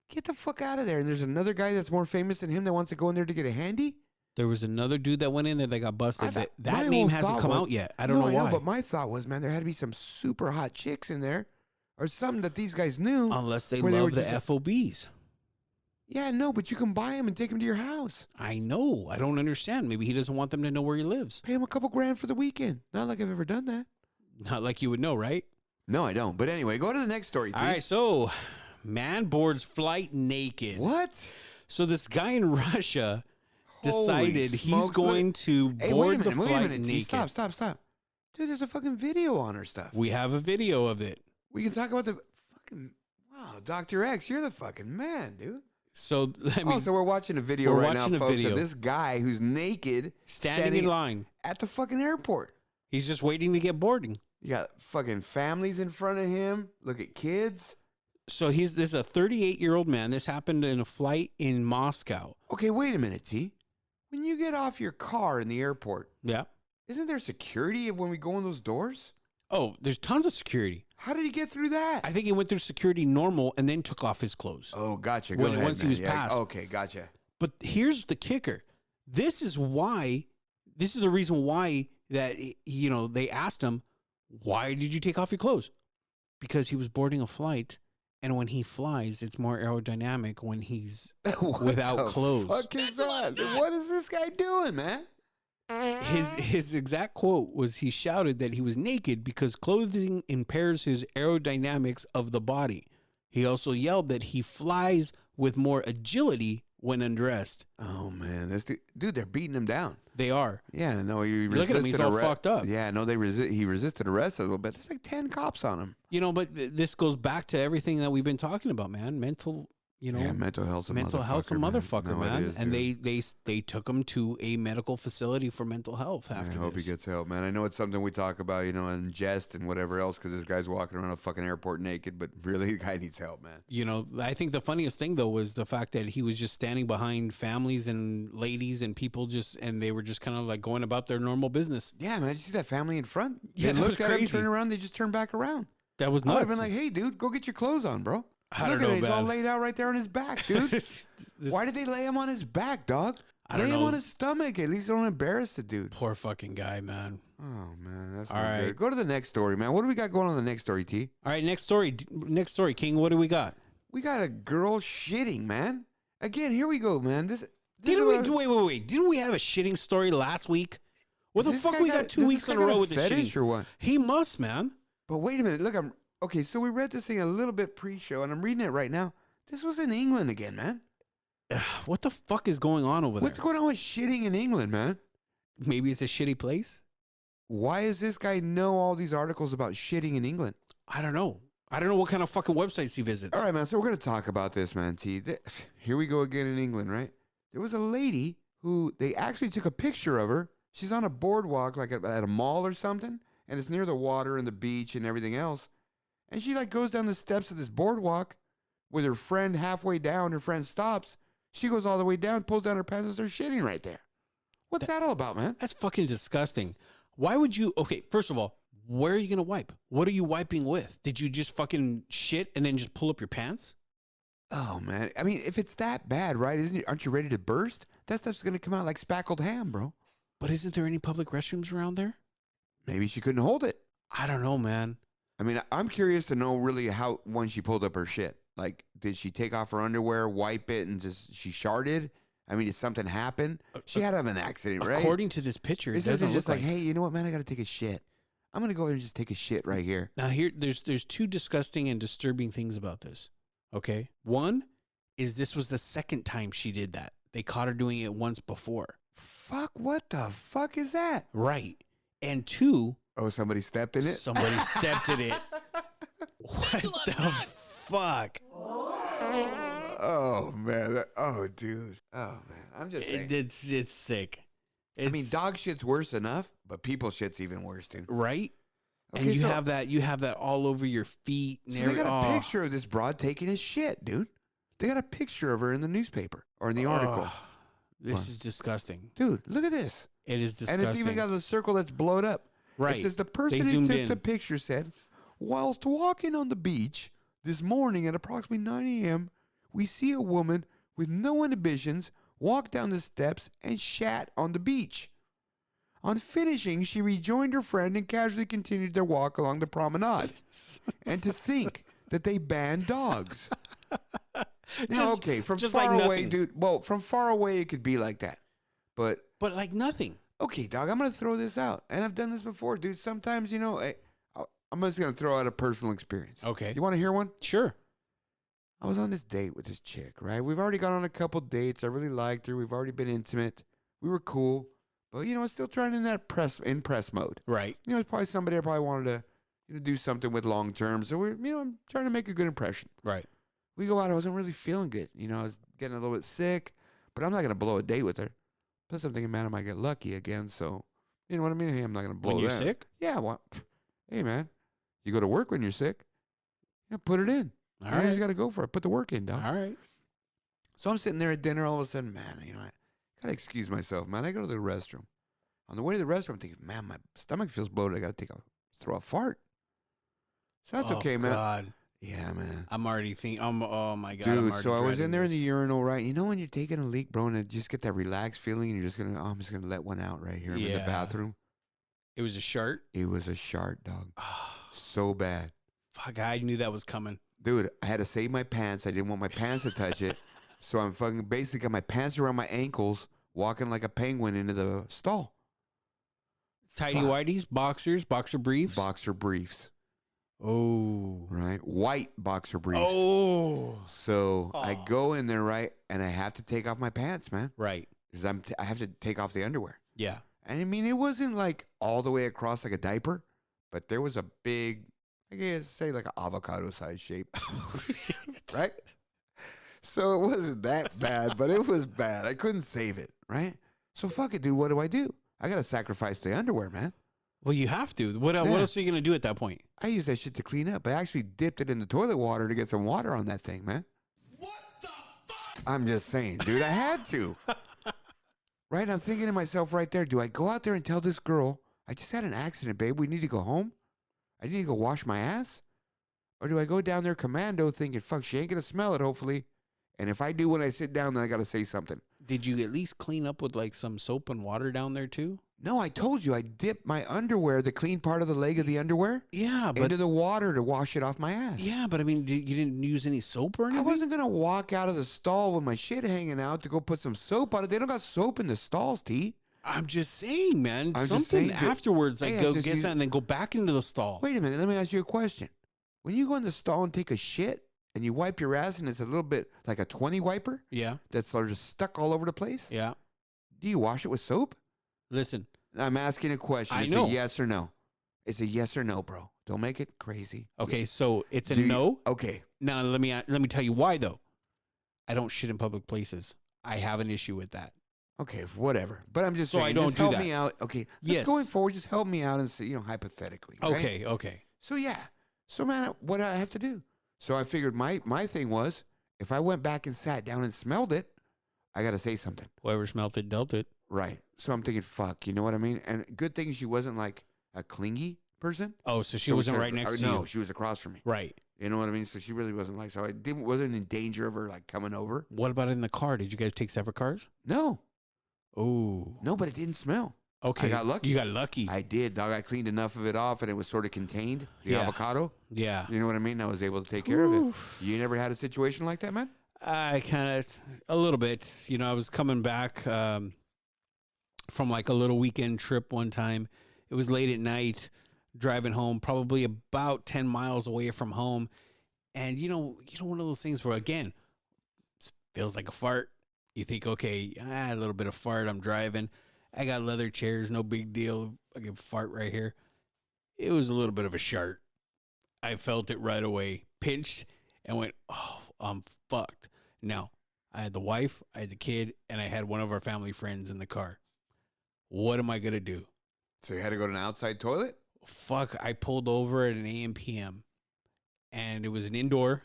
Get the fuck out of there. And there's another guy that's more famous than him that wants to go in there to get a handy? There was another dude that went in there that got busted. That name hasn't come out yet. I don't know why. But my thought was, man, there had to be some super hot chicks in there or something that these guys knew. Unless they love the FOBs. Yeah, no, but you can buy him and take him to your house. I know. I don't understand. Maybe he doesn't want them to know where he lives. Pay him a couple grand for the weekend. Not like I've ever done that. Not like you would know, right? No, I don't. But anyway, go to the next story, T. All right, so man boards flight naked. What? So this guy in Russia decided Holy he's smokes, going to board the flight wait a minute, naked. T, stop. Dude, there's a fucking video on her stuff. We have a video of it. We can talk about the fucking... Wow, Dr. X, you're the fucking man, dude. So, I mean... so we're watching a video right now, folks, of this guy who's naked... Standing in line. At the fucking airport. He's just waiting to get boarding. You got fucking families in front of him. Look at kids. So this is a 38-year-old man. This happened in a flight in Moscow. Okay, wait a minute, T. When you get off your car in the airport... Yeah. Isn't there security when we go in those doors? Oh, there's tons of security. How did he get through that? I think he went through security normal and then took off his clothes. Oh, gotcha. Go ahead, once he was passed. Okay, gotcha. But here's the kicker. This is the reason why that, they asked him, why did you take off your clothes? Because he was boarding a flight, and when he flies, it's more aerodynamic when he's without clothes. Fuck is that? What is this guy doing, man? His exact quote was he shouted that he was naked because clothing impairs his aerodynamics of the body. He also yelled that he flies with more agility when undressed. Oh, man. Dude, they're beating him down. They are. Yeah, no, he resisted Look at him. He's all fucked up. Yeah, no, he resisted arrest a little bit. There's like 10 cops on him. But this goes back to everything that we've been talking about, man. Mental health's a motherfucker, man. And they took him to a medical facility for mental health after this. I hope he gets help, man. I know it's something we talk about, in jest and whatever else, because this guy's walking around a fucking airport naked, but really, the guy needs help, man. I think the funniest thing, though, was the fact that he was just standing behind families and ladies and people and they were just kind of like going about their normal business. Yeah, man. Did you see that family in front? Yeah, they looked at him, turned around, they just turned back around. That was I nuts. would have been like, hey, dude, go get your clothes on, bro. I don't know, he's all laid out right there on his back, dude. Why did they lay him on his back, dog? Lay him on his stomach. At least don't embarrass the dude. Poor fucking guy, man. Oh, man. That's all not right. good. Go to the next story, man. What do we got going on the next story, T? All right, next story, King. What do we got? We got a girl shitting, man. Again, here we go, man. Wait. Didn't we have a shitting story last week? What the fuck we got 2 weeks in a row with the shitting? Or what? He must, man. But wait a minute. Look, okay, so we read this thing a little bit pre-show, and I'm reading it right now. This was in England again, man. What the fuck is going on over What's there? going on with shitting in England, man? Maybe it's a shitty place. Why does this guy know all these articles about shitting in England? I don't know. I don't know what kind of fucking websites he visits. All right, man. So we're going to talk about this, man. Here we go again in England, right? There was a lady who they actually took a picture of her. She's on a boardwalk, like at a mall or something, and it's near the water and the beach and everything else. And she like goes down the steps of this boardwalk with her friend halfway down. Her friend stops. She goes all the way down, pulls down her pants, and starts shitting right there. What's that all about, man? That's fucking disgusting. Why would you? Okay, first of all, where are you gonna wipe? What are you wiping with? Did you just fucking shit and then just pull up your pants? Oh man, I mean, if it's that bad, right? Aren't you ready to burst? That stuff's gonna come out like spackled ham, bro. But isn't there any public restrooms around there? Maybe she couldn't hold it. I don't know, man. I mean, I'm curious to know really how when she pulled up her shit. Like, did she take off her underwear, wipe it, and just she sharted? I mean, did something happen? She had to have an accident, right? According to this picture, it This doesn't isn't just look like, hey, you know what, man? I got to take a shit. I'm gonna go ahead and just take a shit right here. Now here, there's two disgusting and disturbing things about this. Okay, one is this was the second time she did that. They caught her doing it once before. Fuck, what the fuck is that? Right. And two, Oh, somebody stepped in it? somebody stepped in it. What That's a lot the of nuts. fuck? Oh, man. Oh, dude. Oh, man. I'm just saying. It's sick. I mean, dog shit's worse enough, but people shit's even worse, dude. Right? Okay, And you so- have that all over your feet. And So they got a oh. picture of this broad taking his shit, dude. They got a picture of her in the newspaper or in the article. Oh, this What? is disgusting. Dude, look at this. It is disgusting. And it's even got the circle that's blowed up. right. It says the person They who zoomed took in. the picture said, whilst walking on the beach this morning at approximately 9 a.m., we see a woman with no inhibitions walk down the steps and shat on the beach. On finishing, she rejoined her friend and casually continued their walk along the promenade. And to think that they banned dogs. Now, okay, from just far like away, nothing. dude. Well, from far away, it could be like that. But But like nothing. okay, dog, I'm going to throw this out. And I've done this before, dude. Sometimes, I'm just going to throw out a personal experience. Okay. You want to hear one? Sure. I was on this date with this chick, right? We've already gone on a couple dates. I really liked her. We've already been intimate. We were cool. But, I was still trying in that impress mode. Right. It's probably somebody I probably wanted to do something with long term. So, I'm trying to make a good impression. Right. We go out. I wasn't really feeling good. I was getting a little bit sick. But I'm not going to blow a date with her. Plus, I'm thinking, man, I might get lucky again. So, you know what I mean? Hey, I'm not going to blow When you're that. sick? Yeah, well, hey, man, you go to work when you're sick. Yeah, put it in. All You right. just got to go for it. Put the work in, dog. All right. So I'm sitting there at dinner. All of a sudden, man, I got to excuse myself, man. I go to the restroom. On the way to the restroom, I'm thinking, man, my stomach feels bloated. I got to throw a fart. So that's Oh, okay, man. God. Yeah, man. I'm already thinking. Oh my God. I'm Dude, already so I was in dreading there in the this. urinal, right? You know when you're taking a leak, bro, and you just get that relaxed feeling, and you're just going to, I'm just going to let one out right here in the Yeah. bathroom. It was a shirt. It was a shark, dog. So bad. Fuck, I knew that was coming. Dude, I had to save my pants. I didn't want my pants to touch it. So I'm fucking basically got my pants around my ankles, walking like a penguin into the stall. Tidy Fuck. whities, boxers, boxer briefs. Boxer briefs, Oh. right? White boxer briefs. Oh. So I Aw. go in there, right? And I have to take off my pants, man. Right. Because I have to take off the underwear. Yeah. And I mean, it wasn't like all the way across like a diaper, but there was a big, I guess, say like an avocado size shape. Right? So it wasn't that bad, but it was bad. I couldn't save it, right? So fuck it, dude. What do? I got to sacrifice the underwear, man. Well, you have to. What Yeah. else are you going to do at that point? I used that shit to clean up. I actually dipped it in the toilet water to get some water on that thing, man. What the fuck? I'm just saying, dude. I had to. Right? I'm thinking to myself right there, do I go out there and tell this girl, I just had an accident, babe. We need to go home? I need to go wash my ass? Or do I go down there commando thinking, fuck, she ain't going to smell it, hopefully. And if I do when I sit down, then I got to say something. Did you at least clean up with like some soap and water down there too? No, I told you I dipped my underwear, the clean part of the leg of the underwear, Yeah, but into the water to wash it off my ass. yeah, but I mean, you didn't use any soap or I anything. wasn't going to walk out of the stall with my shit hanging out to go put some soap on it. They don't got soap in the stalls, T. I'm just saying, man. I'm just Something saying, dude. afterwards, like Hey, I go just get use- that and then go back into the stall. Wait a minute. Let me ask you a question. When you go in the stall and take a shit, and you wipe your ass and it's a little bit like a 20 wiper Yeah. that's sort of stuck all over the place, Yeah. do you wash it with soap? Listen, I'm asking a question. I It's know. a yes or no. It's a yes or no, bro. Don't make it crazy. okay, so it's a Do you- no. Okay. Now let me tell you why though. I don't shit in public places. I have an issue with that. Okay, whatever. But I'm just So saying, I don't just do help that. me out. Okay, Yes. going forward, just help me out and say, hypothetically. Right? Okay, okay. So yeah. So man, what do I have to do? So I figured my thing was, if I went back and sat down and smelled it, I got to say something. Whoever smelt it dealt it. Right. So I'm thinking, fuck, you know what I mean? And good thing she wasn't like a clingy person. Oh, so she So wasn't right next to no, you. she was across from me. Right. You know what I mean? So she really wasn't like, so I wasn't in danger of her like coming over. What about in the car? Did you guys take separate cars? No, Oh. no, but it didn't smell. Okay. I got lucky. You got lucky. I did, dog. I cleaned enough of it off and it was sort of contained, the Yeah. avocado. Yeah. You know what I mean? I was able to take care of it. You never had a situation like that, man? I kind of, a little bit. You know, I was coming back from like a little weekend trip one time. It was late at night, driving home, probably about 10 miles away from home. And, one of those things where, again, it feels like a fart. You think, okay, a little bit of fart, I'm driving. I got leather chairs, no big deal. I can fart right here. It was a little bit of a shart. I felt it right away, pinched, and went, oh, I'm fucked. Now, I had the wife, I had the kid, and I had one of our family friends in the car. What am I going to do? So you had to go to an outside toilet? Fuck, I pulled over at an AM PM, and it was an indoor.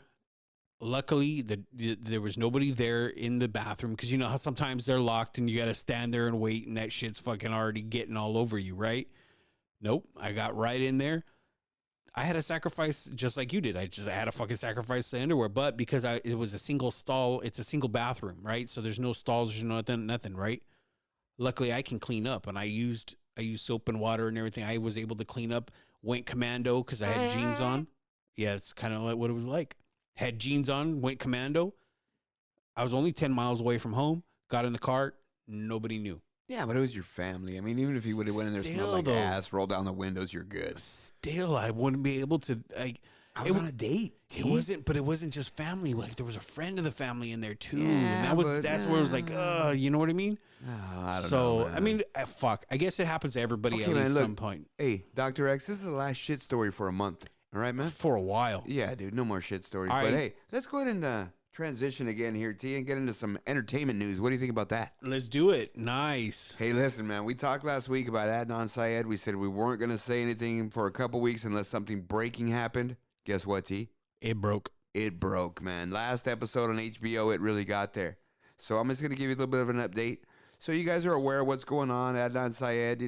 Luckily, there was nobody there in the bathroom because you know how sometimes they're locked and you got to stand there and wait, and that shit's fucking already getting all over you, right? Nope, I got right in there. I had to sacrifice just like you did. I had to fucking sacrifice the underwear, but because it was a single stall, it's a single bathroom, right? So there's no stalls, there's nothing, right? Luckily, I can clean up, and I used soap and water and everything. I was able to clean up. Went commando because I had jeans on. Yeah, it's kind of like what it was like. Had jeans on, went commando. I was only 10 miles away from home. Got in the car. Nobody knew. Yeah, but it was your family. I mean, even if you would have went in there, smelled like Still, though. ass, rolled down the windows, you're good. Still, I wouldn't be able to. Like, I was on a date. It wasn't just family. Like there was a friend of the family in there too. Yeah, and that's where it was like, you know what I mean? Oh, I don't know. So Man. I mean, fuck. I guess it happens to everybody Okay, at man, least look. some point Hey, Dr. X, this is the last shit story for a month. All right, man? for a while. Yeah, dude, no more shit stories. All But right. hey, let's go ahead and transition again here, T, and get into some entertainment news. What do you think about that? Let's do it. Nice. Hey, listen, man, we talked last week about Adnan Syed. We said we weren't going to say anything for a couple weeks unless something breaking happened. Guess what, T? It broke. It broke, man. Last episode on HBO, it really got there. So I'm just going to give you a little bit of an update. So you guys are aware of what's going on. Adnan Syed,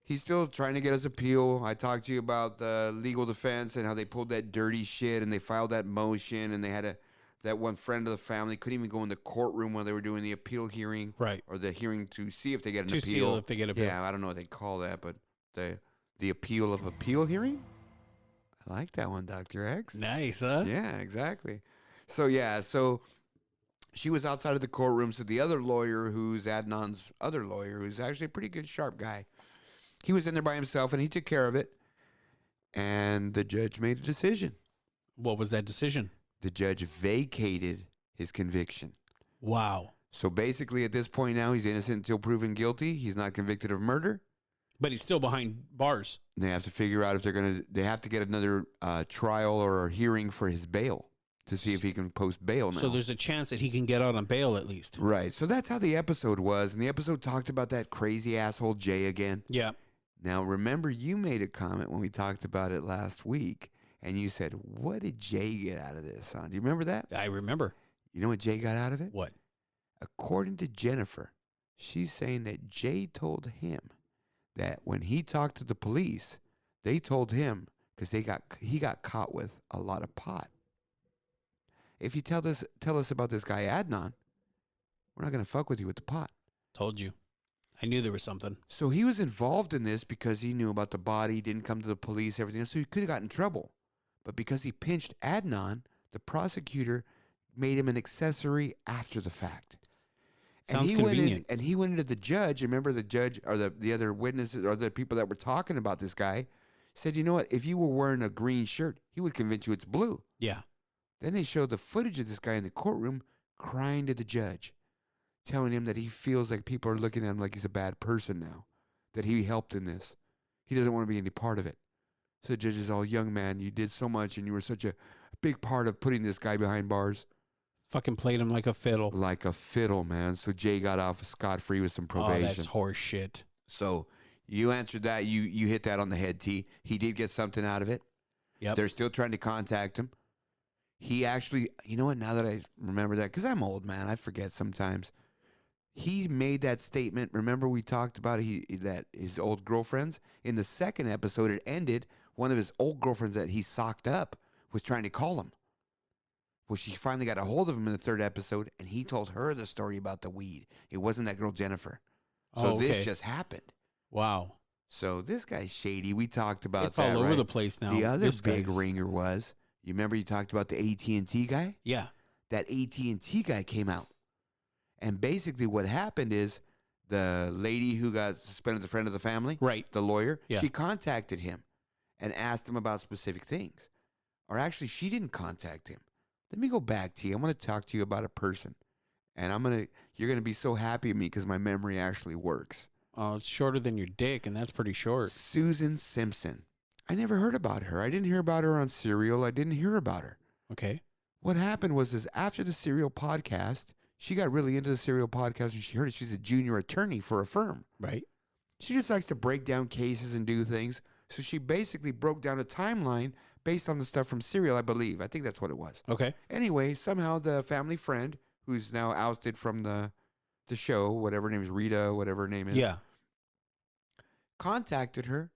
he's still trying to get his appeal. I talked to you about the legal defense and how they pulled that dirty shit and they filed that motion and they had that one friend of the family couldn't even go in the courtroom while they were doing the appeal hearing. Right. Or the hearing to see if they get an To appeal. see if they get appeal. Yeah, I don't know what they call that, but the appeal of appeal hearing? I like that one, Dr. X. Nice, huh? Yeah, exactly. So she was outside of the courtroom. So the other lawyer, who's Adnan's other lawyer, who's actually a pretty good, sharp guy, he was in there by himself and he took care of it. And the judge made a decision. What was that decision? The judge vacated his conviction. Wow. So basically, at this point now, he's innocent until proven guilty. He's not convicted of murder. But he's still behind bars. They have to figure out if they have to get another trial or hearing for his bail to see if he can post bail now. So there's a chance that he can get out on bail at least. Right. So that's how the episode was. And the episode talked about that crazy asshole Jay again. Yeah. Now, remember, you made a comment when we talked about it last week. And you said, what did Jay get out of this, son? Do you remember that? I remember. You know what Jay got out of it? What? According to Jennifer, she's saying that Jay told him that when he talked to the police, they told him because he got caught with a lot of pot. If you tell us about this guy Adnan, we're not gonna fuck with you with the pot. Told you. I knew there was something. So he was involved in this because he knew about the body, didn't come to the police, everything else. So he could have gotten in trouble, but because he pinched Adnan, the prosecutor made him an accessory after the fact. Sounds he convenient. he went into the judge. Remember the judge or the other witnesses or the people that were talking about this guy said, you know what? If you were wearing a green shirt, he would convince you it's blue. Yeah. Then they show the footage of this guy in the courtroom crying to the judge, telling him that he feels like people are looking at him like he's a bad person now, that he helped in this. He doesn't want to be any part of it. So the judge is all, young man, you did so much and you were such a big part of putting this guy behind bars. Fucking played him like a fiddle. Like a fiddle, man. So Jay got off scot-free with some probation. Oh, that's horse shit. So you answered that. You hit that on the head, T. He did get something out of it. Yep. They're still trying to contact him. He actually, you know what, now that I remember that, because I'm old, man, I forget sometimes. He made that statement. Remember we talked about that his old girlfriends? In the second episode, it ended, one of his old girlfriends that he socked up was trying to call him. Well, she finally got a hold of him in the third episode, and he told her the story about the weed. It wasn't that girl, Jennifer. So this just happened. Wow. So this guy's shady. We talked about it's that, all over right? the place now. The other This big guy's- ringer was, you remember you talked about the AT&T guy? Yeah. That AT&T guy came out. And basically what happened is the lady who got suspended, the friend of the family, Right. the lawyer, Yeah. she contacted him and asked him about specific things. Or actually, she didn't contact him. Let me go back to you. I'm going to talk to you about a person. And you're going to be so happy at me because my memory actually works. Oh, it's shorter than your dick, and that's pretty short. Susan Simpson. I never heard about her. I didn't hear about her on Serial. I didn't hear about her. Okay. What happened was after the Serial podcast, she got really into the Serial podcast and she heard it. She's a junior attorney for a firm. Right. She just likes to break down cases and do things. So she basically broke down a timeline based on the stuff from Serial, I believe. I think that's what it was. Okay. Anyway, somehow the family friend, who's now ousted from the show, whatever her name is, Rita, whatever her name is, Yeah. contacted her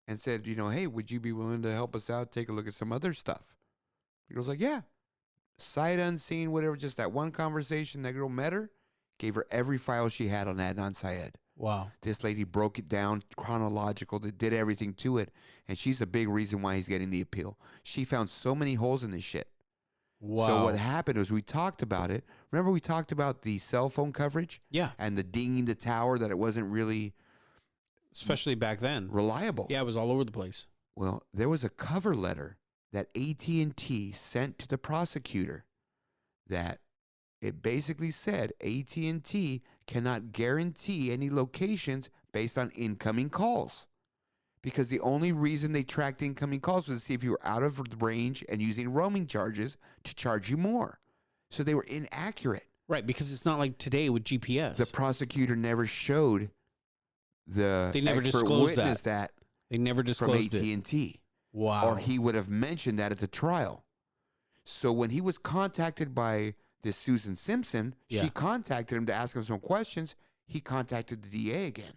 and said, hey, would you be willing to help us out, take a look at some other stuff? The girl's like, yeah. Sight unseen, whatever, just that one conversation. That girl met her, gave her every file she had on Adnan Syed. Wow. This lady broke it down chronological, did everything to it, and she's a big reason why he's getting the appeal. She found so many holes in this shit. Wow. So what happened was we talked about it. Remember we talked about the cell phone coverage? Yeah. And the dinging the tower, that it wasn't really Especially back then. reliable. Yeah, it was all over the place. Well, there was a cover letter that AT&T sent to the prosecutor that it basically said AT&T cannot guarantee any locations based on incoming calls, because the only reason they tracked incoming calls was to see if you were out of range and using roaming charges to charge you more. So they were inaccurate. Right, because it's not like today with GPS. The prosecutor never showed the They never expert disclosed witness that they never from disclosed it. AT&T. Wow. Or he would have mentioned that at the trial. So when he was contacted by this Susan Simpson, Yeah. she contacted him to ask him some questions. He contacted the DA again.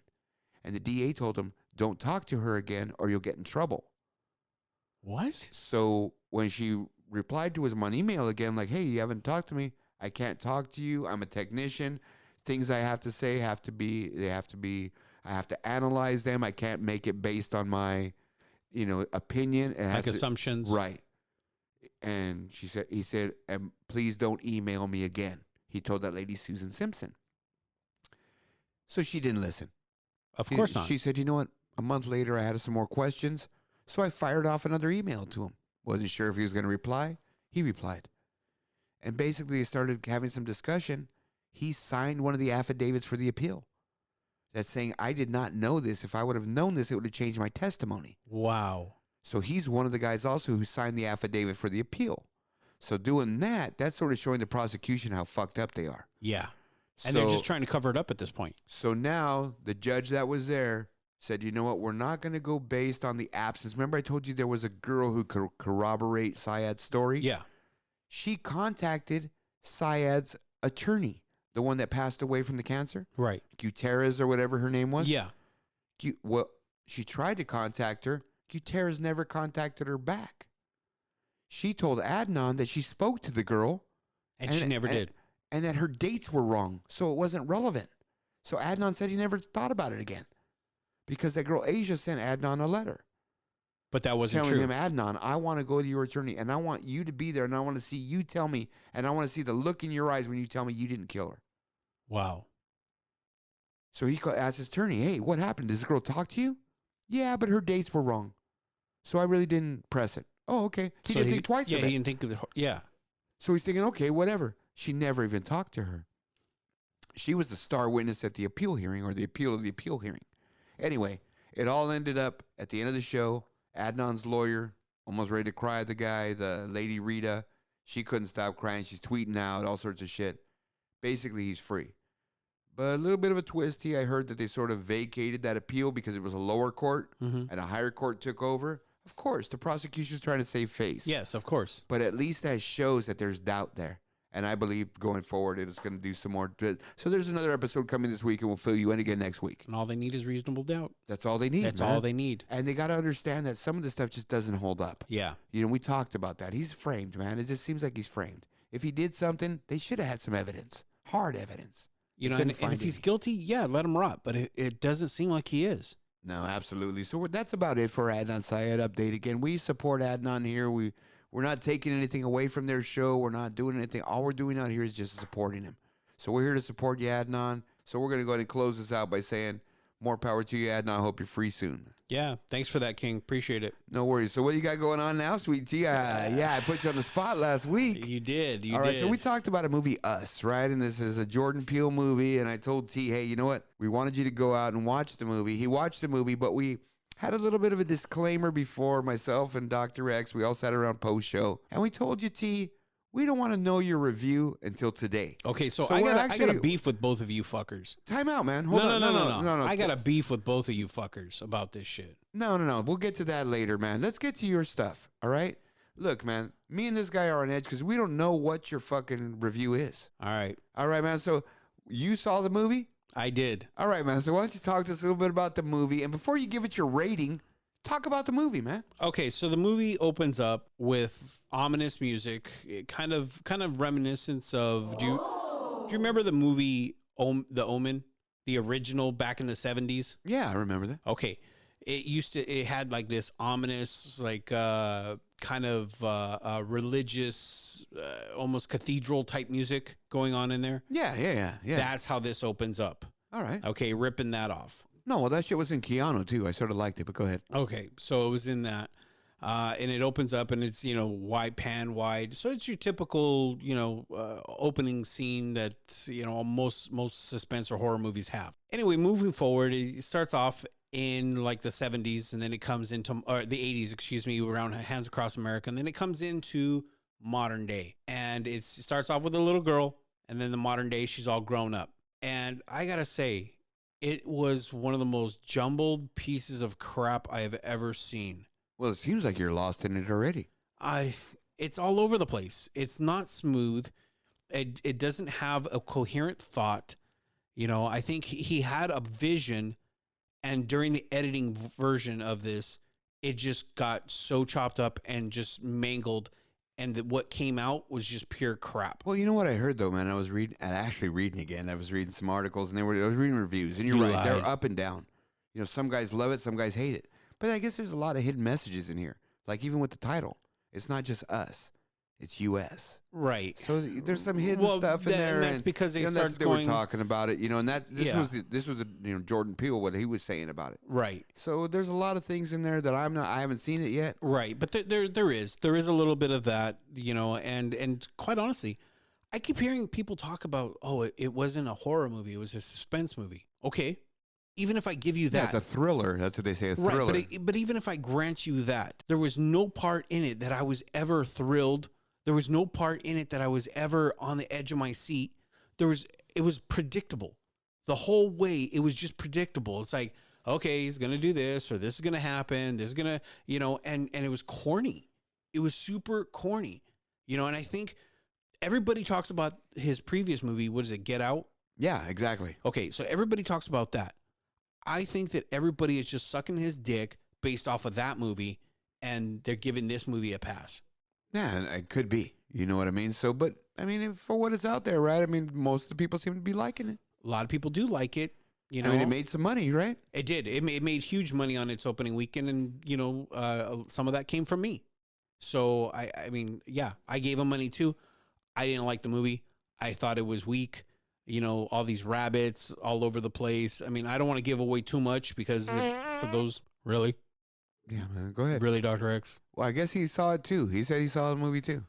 And the DA told him, don't talk to her again or you'll get in trouble. What? So when she replied to him on email again, like, hey, you haven't talked to me. I can't talk to you. I'm a technician. Things I have to say I have to analyze them. I can't make it based on my, opinion. It has Like to- assumptions. Right. And he said, and please don't email me again. He told that lady, Susan Simpson. So she didn't listen. Of course not. She said, you know what? A month later, I had some more questions. So I fired off another email to him. Wasn't sure if he was going to reply. He replied. And basically, they started having some discussion. He signed one of the affidavits for the appeal. That's saying, I did not know this. If I would have known this, it would have changed my testimony. Wow. So he's one of the guys also who signed the affidavit for the appeal. So doing that, that's sort of showing the prosecution how fucked up they are. Yeah. And they're just trying to cover it up at this point. So now the judge that was there said, you know what, we're not going to go based on the absence. Remember I told you there was a girl who could corroborate Syed's story? Yeah. She contacted Syed's attorney, the one that passed away from the cancer, Right. Gutierrez or whatever her name was. Yeah. Well, she tried to contact her. Gutierrez never contacted her back. She told Adnan that she spoke to the girl. And she never did. And that her dates were wrong, so it wasn't relevant. So Adnan said he never thought about it again, because that girl Asia sent Adnan a letter. But that wasn't telling true. him, Adnan, I want to go to your attorney, and I want you to be there, and I want to see you tell me, and I want to see the look in your eyes when you tell me you didn't kill her. Wow. So he asked his attorney, hey, what happened? Did this girl talk to you? Yeah, but her dates were wrong. So I really didn't press it. Oh, okay. He didn't think twice Yeah, of he it. didn't think of the... Yeah. So he's thinking, okay, whatever. She never even talked to her. She was the star witness at the appeal hearing, or the appeal of the appeal hearing. Anyway, it all ended up at the end of the show. Adnan's lawyer, almost ready to cry at the guy, the lady Rita. She couldn't stop crying. She's tweeting out all sorts of shit. Basically, he's free. But a little bit of a twist here. I heard that they sort of vacated that appeal because it was a lower court and a higher court took over. Of course, the prosecution's trying to save face. Yes, of course. But at least that shows that there's doubt there. And I believe going forward, it's going to do some more. So there's another episode coming this week, and we'll fill you in again next week. And all they need is reasonable doubt. That's all they need. That's man. all they need. And they got to understand that some of the stuff just doesn't hold up. Yeah. You know, we talked about that. He's framed, man. It just seems like he's framed. If he did something, they should have had some evidence, hard evidence. You know, and if he's guilty, yeah, let him rot. But it doesn't seem like he is. No, absolutely. So that's about it for Adnan Syed update. Again, we support Adnan here. We're not taking anything away from their show. We're not doing anything. All we're doing out here is just supporting him. So we're here to support you, Adnan. So we're going to go ahead and close this out by saying more power to you, Adnan. I hope you're free soon. Yeah, thanks for that, King. Appreciate it. No worries. So what you got going on now, Sweet Tea? Yeah, I put you on the spot last week. You did. All right, so we talked about a movie, Us, right? And this is a Jordan Peele movie. And I told T, hey, you know what? We wanted you to go out and watch the movie. He watched the movie, but we had a little bit of a disclaimer before, myself and Dr. X. We all sat around post-show. And we told you, T, we don't want to know your review until today. Okay, so I got a beef with both of you fuckers. Time out, man. Hold on. No. I got a beef with both of you fuckers about this shit. No. We'll get to that later, man. Let's get to your stuff, all right? Look, man, me and this guy are on edge because we don't know what your fucking review is. All right, man. So you saw the movie? I did. All right, man. So why don't you talk to us a little bit about the movie? And before you give it your rating, talk about the movie, man. Okay, so the movie opens up with ominous music, kind of reminiscence of. Do you remember the movie The Omen, the original back in the 70s? Yeah, I remember that. Okay, it had like this ominous, like kind of religious, almost cathedral type music going on in there. Yeah. That's how this opens up. All right. Okay, ripping that off. No, well, that shit was in Keanu, too. I sort of liked it, but go ahead. Okay, so it was in that. And it opens up, and it's, wide. So it's your typical, opening scene that, most suspense or horror movies have. Anyway, moving forward, it starts off in, like, the 70s, and then it comes into, or the 80s, around Hands Across America, and then it comes into modern day. And it starts off with a little girl, and then the modern day, she's all grown up. And I gotta say, it was one of the most jumbled pieces of crap I have ever seen. Well, it seems like you're lost in it already. It's all over the place. It's not smooth. It doesn't have a coherent thought. I think he had a vision, and during the editing version of this, it just got so chopped up and just mangled. And what came out was just pure crap. Well, you know what I heard, though, man? I was reading again. I was reading some articles, and I was reading reviews. And you're right, they're up and down. Some guys love it, some guys hate it. But I guess there's a lot of hidden messages in here. Like even with the title, it's not just us. It's U.S. Right. So there's some hidden stuff in there. And that's because they started they were talking about it, and this was Jordan Peele, what he was saying about it. Right. So there's a lot of things in there that I haven't seen it yet. Right. But there is a little bit of that, and quite honestly, I keep hearing people talk about, it wasn't a horror movie, it was a suspense movie. Okay. Even if I give you that. Yeah, it's a thriller. That's what they say, a thriller. Right, but even if I grant you that, there was no part in it that I was ever thrilled. There was no part in it that I was ever on the edge of my seat. It was predictable. The whole way, it was just predictable. It's like, okay, he's going to do this, or this is going to happen. This is going to, and it was corny. It was super corny, and I think everybody talks about his previous movie. What is it, Get Out? Yeah, exactly. Okay, so everybody talks about that. I think that everybody is just sucking his dick based off of that movie, and they're giving this movie a pass. Yeah, it could be. You know what I mean? So, but, for what it's out there, right? Most of the people seem to be liking it. A lot of people do like it. It made some money, right? It did. It made huge money on its opening weekend, and, some of that came from me. So, I gave him money too. I didn't like the movie. I thought it was weak. All these rabbits all over the place. I don't want to give away too much because for those, really? Yeah, man, go ahead. Really, Dr. X? Well, I guess he saw it too. He said he saw the movie too.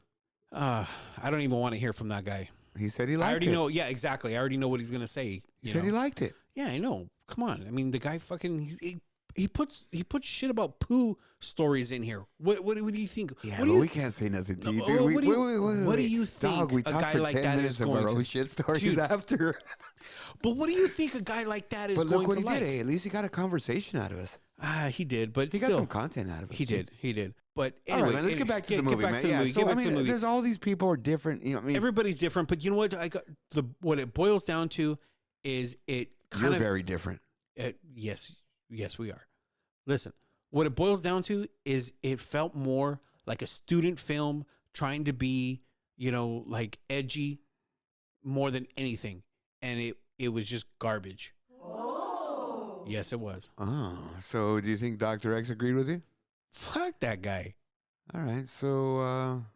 I don't even want to hear from that guy. He said he liked it. I already know. Yeah, exactly. I already know what he's gonna say. He said he liked it. Yeah, I know. Come on. I mean, the guy fucking he puts shit about poo stories in here. What do you think? Yeah, what but do we can't say nothing to you, No, dude. what do you think Dog, we a talked guy for like 10 that minutes is of our going own to? shit stories Dude. after. But what do you think a guy like that is But going look what to he like? did. Hey, at least he got a conversation out of us. He did, but He still, got some content out of us. he too. did. But All anyway, right, man. Let's get back to the movie, man. Yeah, So, I mean, there's all these people are different. You know, I mean, Everybody's different, but you know what? What it boils down to is it kind you're of very different. yes, we are. Listen, what it boils down to is it felt more like a student film trying to be, like edgy more than anything, and it was just garbage. Oh. Yes, it was. Oh, so do you think Dr. X agreed with you? Fuck that guy. All right, so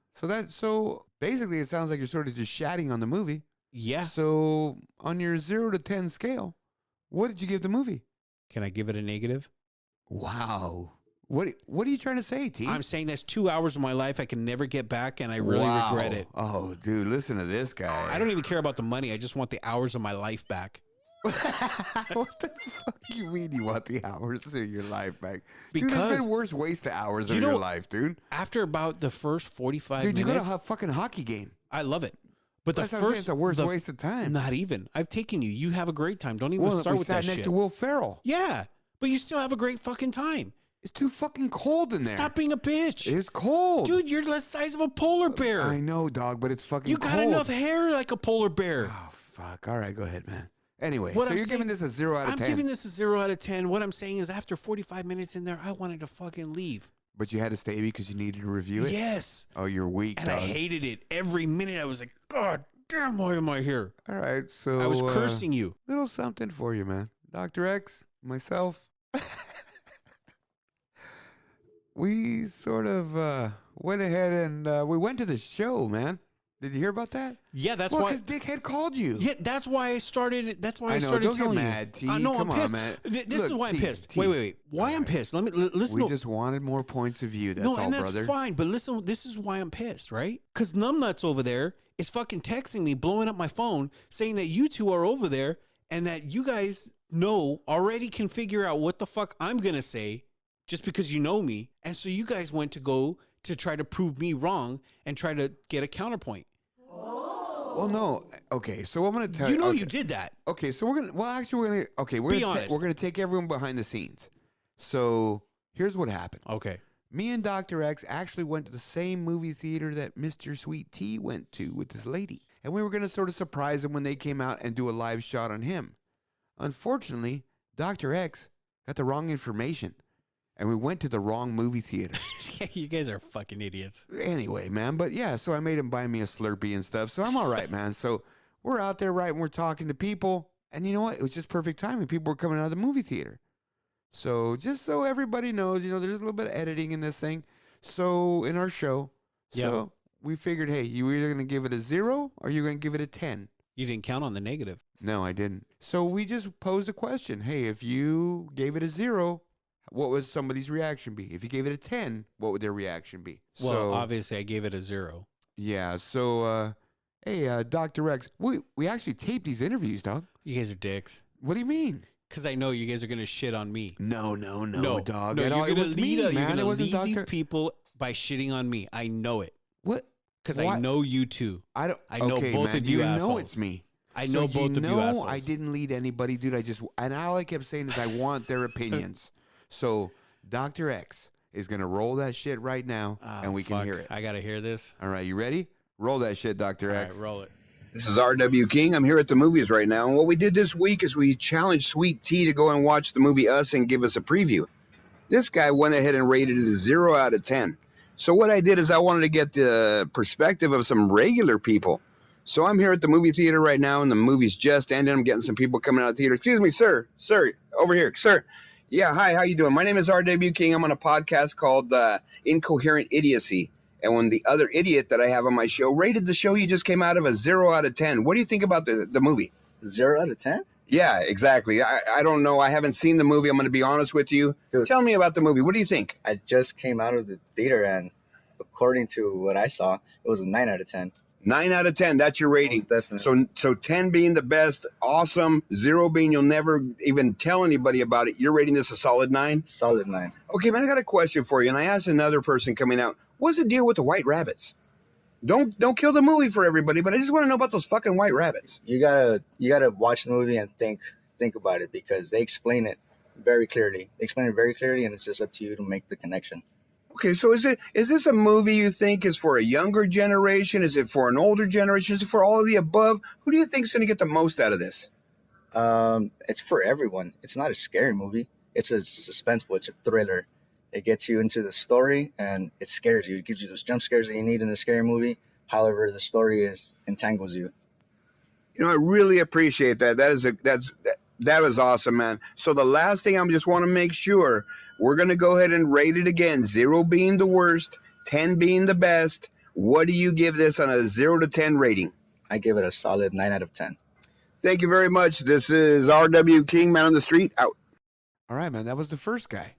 basically, it sounds like you're sort of just shatting on the movie. Yeah. So on your 0 to 10 scale, what did you give the movie? Can I give it a negative? Wow. What are you trying to say, T? I'm saying that's 2 hours of my life I can never get back, and I really regret it. Oh, dude, listen to this guy. I don't even care about the money. I just want the hours of my life back. What the fuck you mean you want the hours of your life back? Because dude, there's been worse waste of hours of your life, dude. After about the first 45 dude, minutes. you go to a fucking hockey game. I love it. But That's it's the worst waste of time. Not even. I've taken you. You have a great time. Don't even start with that sat next shit. to Will Ferrell. Yeah, but you still have a great fucking time. It's too fucking cold in there. Stop being a bitch. It's cold. Dude, you're the size of a polar bear. I know, dog, but it's fucking cold. You got enough hair like a polar bear. Oh, fuck. All right, go ahead, man. Anyway, What so I'm you're giving saying- this a 0 out of 10. I'm giving this a 0 out of 10. What I'm saying is after 45 minutes in there, I wanted to fucking leave. But you had to stay because you needed to review it? Yes. Oh, you're weak, And dog. I hated it. Every minute I was like, God damn, why am I here? All right, so... I was cursing you. Little something for you, man. Dr. X, myself... we sort of went ahead and we went to the show, man. Did you hear about that? Yeah, that's well, why. because Dick had called you. Yeah, that's why I started. That's why I know, started don't telling get mad, you. T. No, Come I'm pissed. on, man. This Look, is why I'm T, pissed. T. Wait. Why I'm pissed? Let me listen. We just wanted more points of view. That's no, all, and that's brother. fine. But listen, this is why I'm pissed, right? Because Numbnuts over there is fucking texting me, blowing up my phone, saying that you two are over there and that you guys already can figure out what the fuck I'm gonna say just because you know me, and so you guys went to go to try to prove me wrong and try to get a counterpoint. Well, no. Okay, so I'm going to tell you. You know okay. you did that. Okay, so we're going to, well, actually, we're going to, okay, Be honest. we're going to take everyone behind the scenes. So here's what happened. Okay. Me and Dr. X actually went to the same movie theater that Mr. Sweet Tea went to with this lady. And we were going to sort of surprise him when they came out and do a live shot on him. Unfortunately, Dr. X got the wrong information. And we went to the wrong movie theater. You guys are fucking idiots. Anyway, man, but yeah, so I made him buy me a Slurpee and stuff. So I'm all right, man. So we're out there, right, and we're talking to people. And you know what? It was just perfect timing. People were coming out of the movie theater. So just so everybody knows, there's a little bit of editing in this thing. So in our show, so we figured, hey, you were either going to give it a 0 or you're going to give it a 10. You didn't count on the negative. No, I didn't. So we just posed a question. Hey, if you gave it a 0, what would somebody's reaction be? If you gave it a 10, what would their reaction be? Well, so, obviously, I gave it a 0. Yeah, so, hey, Dr. X, we actually taped these interviews, dog. You guys are dicks. What do you mean? Because I know you guys are going to shit on me. No, dog. No, At you're all. going It was me, man. You're It going to wasn't lead these Dr. people by shitting on me. I know it. What? Because I know you two. I know okay, both man, of you know assholes. it's me. I know both of you assholes. I didn't lead anybody, dude. And all I kept saying is I want their opinions. So Dr. X is going to roll that shit right now, and we can hear it. I got to hear this. All right, you ready? Roll that shit, Dr. All X. right, roll it. This is R.W. King. I'm here at the movies right now. And what we did this week is we challenged Sweet Tea to go and watch the movie Us and give us a preview. This guy went ahead and rated it a 0 out of 10. So what I did is I wanted to get the perspective of some regular people. So I'm here at the movie theater right now, and the movie's just ended. I'm getting some people coming out of the theater. Excuse me, sir. Sir, over here. Sir. Yeah, hi, how you doing? My name is R.W. King. I'm on a podcast called Incoherent Idiocy. And when the other idiot that I have on my show rated the show you just came out of a 0 out of 10. What do you think about the movie? 0 out of 10? Yeah, exactly. I don't know. I haven't seen the movie. I'm going to be honest with you. Dude. Tell me about the movie. What do you think? I just came out of the theater and the according to what I saw, it was a 9 out of 10. 9 out of 10. That's your rating. Most definitely. So 10 being the best, awesome. 0 being you'll never even tell anybody about it. You're rating this a solid 9? Solid 9. Okay, man, I got a question for you. And I asked another person coming out, what's the deal with the white rabbits? Don't kill the movie for everybody, but I just want to know about those fucking white rabbits. You gotta watch the movie and think about it, because they explain it very clearly. They explain it very clearly, and it's just up to you to make the connection. Okay, so is this a movie you think is for a younger generation? Is it for an older generation? Is it for all of the above? Who do you think is going to get the most out of this? It's for everyone. It's not a scary movie. It's a suspenseful. It's a thriller. It gets you into the story, and it scares you. It gives you those jump scares that you need in a scary movie. However, the story entangles you. You know, I really appreciate that. That was awesome, man. So the last thing I just want to make sure, we're going to go ahead and rate it again. 0 being the worst, 10 being the best. What do you give this on a 0 to 10 rating? I give it a solid 9 out of 10. Thank you very much. This is R.W. King, Man on the Street, out. All right, man. That was the first guy.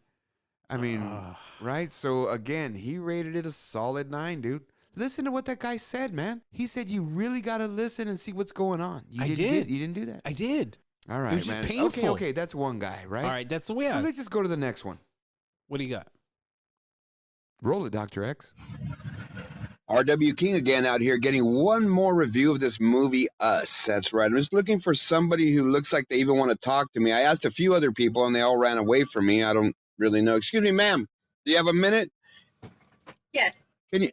I mean, right? So, again, he rated it a solid 9, dude. Listen to what that guy said, man. He said you really got to listen and see what's going on. You didn't do that. I did. All right, It was just man. painful. Okay, that's one guy, right? All right, that's the way. So let's just go to the next one. What do you got? Roll it, Dr. X. R.W. King again out here getting one more review of this movie, Us. That's right. I'm just looking for somebody who looks like they even want to talk to me. I asked a few other people, and they all ran away from me. I don't really know. Excuse me, ma'am. Do you have a minute? Yes. Can you?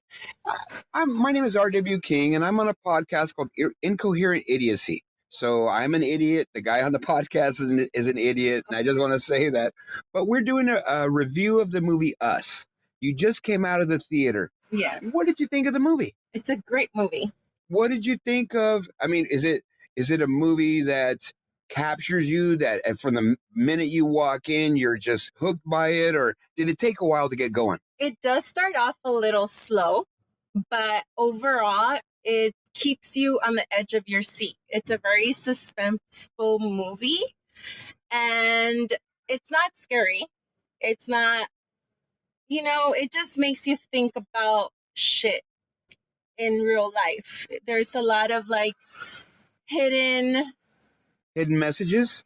My name is R.W. King, and I'm on a podcast called Incoherent Idiocy. So I'm an idiot. The guy on the podcast is an idiot, and I just want to say that. But we're doing a review of the movie Us. You just came out of the theater. Yeah. What did you think of the movie? It's a great movie. What did you think of? I mean, is it a movie that captures you, that from the minute you walk in, you're just hooked by it, or did it take a while to get going? It does start off a little slow, but overall, it keeps you on the edge of your seat. It's a very suspenseful movie, and it's not scary. It's not, it just makes you think about shit in real life. There's a lot of hidden messages.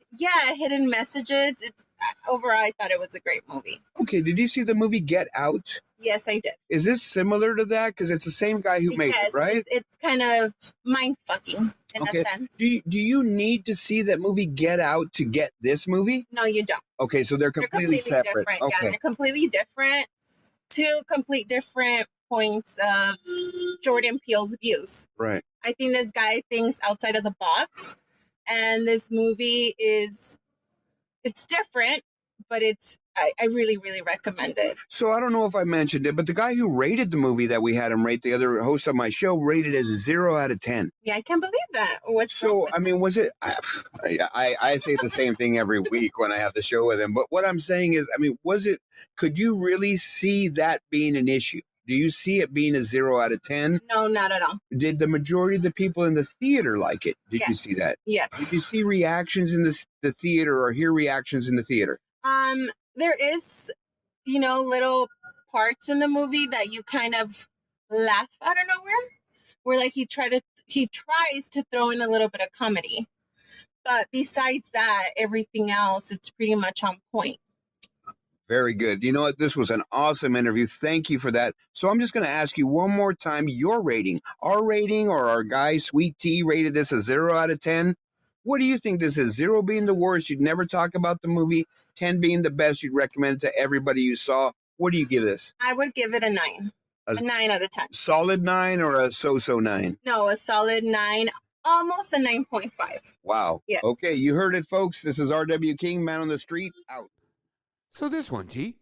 Hidden messages. It's overall, I thought it was a great movie. Okay, did you see the movie Get Out? Yes, I did. Is this similar to that? Because it's the same guy who made it, right? It's kind of mind-fucking in a sense. Do you need to see that movie Get Out to get this movie? No, you don't. Okay, so they're completely separate. Different. Okay. Yeah, they're completely different. Two complete different points of Jordan Peele's views. Right. I think this guy thinks outside of the box, and this movie it's different, but I really, really recommend it. So I don't know if I mentioned it, but the guy who rated the movie that we had him rate, the other host of my show, rated it as 0 out of 10. Yeah, I can't believe that. Was it? I say the same thing every week when I have the show with him. But what I'm saying is, could you really see that being an issue? Do you see it being a 0 out of 10? No, not at all. Did the majority of the people in the theater like it? Did you see that? Yes. Did you see reactions in the theater or hear reactions in the theater? There is, little parts in the movie that you kind of laugh out of nowhere, where he tries to throw in a little bit of comedy. But besides that, everything else, it's pretty much on point. Very good. You know what? This was an awesome interview. Thank you for that. So I'm just going to ask you one more time your rating. Our rating, or our guy, Sweet Tea, rated this a 0 out of 10. What do you think this is? 0 being the worst, you'd never talk about the movie. 10 being the best, you'd recommend it to everybody you saw. What do you give this? I would give it a 9. A 9 out of 10. Solid 9 or a so-so 9? No, a solid 9. Almost a 9.5. Wow. Yes. Okay, you heard it, folks. This is R.W. King, Man on the Street, out. So this one, T.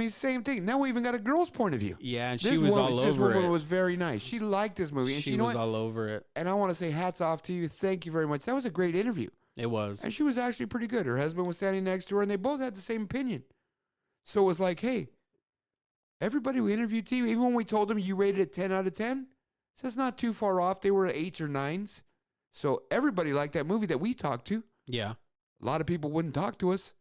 Same thing. Now we even got a girl's point of view. Yeah, and she was all over it. This woman was very nice. She liked this movie. And she was all over it. And I want to say hats off to you. Thank you very much. That was a great interview. It was. And she was actually pretty good. Her husband was standing next to her, and they both had the same opinion. So it was like, hey, everybody we interviewed, T, even when we told them you rated it 10 out of 10, so that's not too far off. They were at 8s or 9s. So everybody liked that movie that we talked to. Yeah. A lot of people wouldn't talk to us.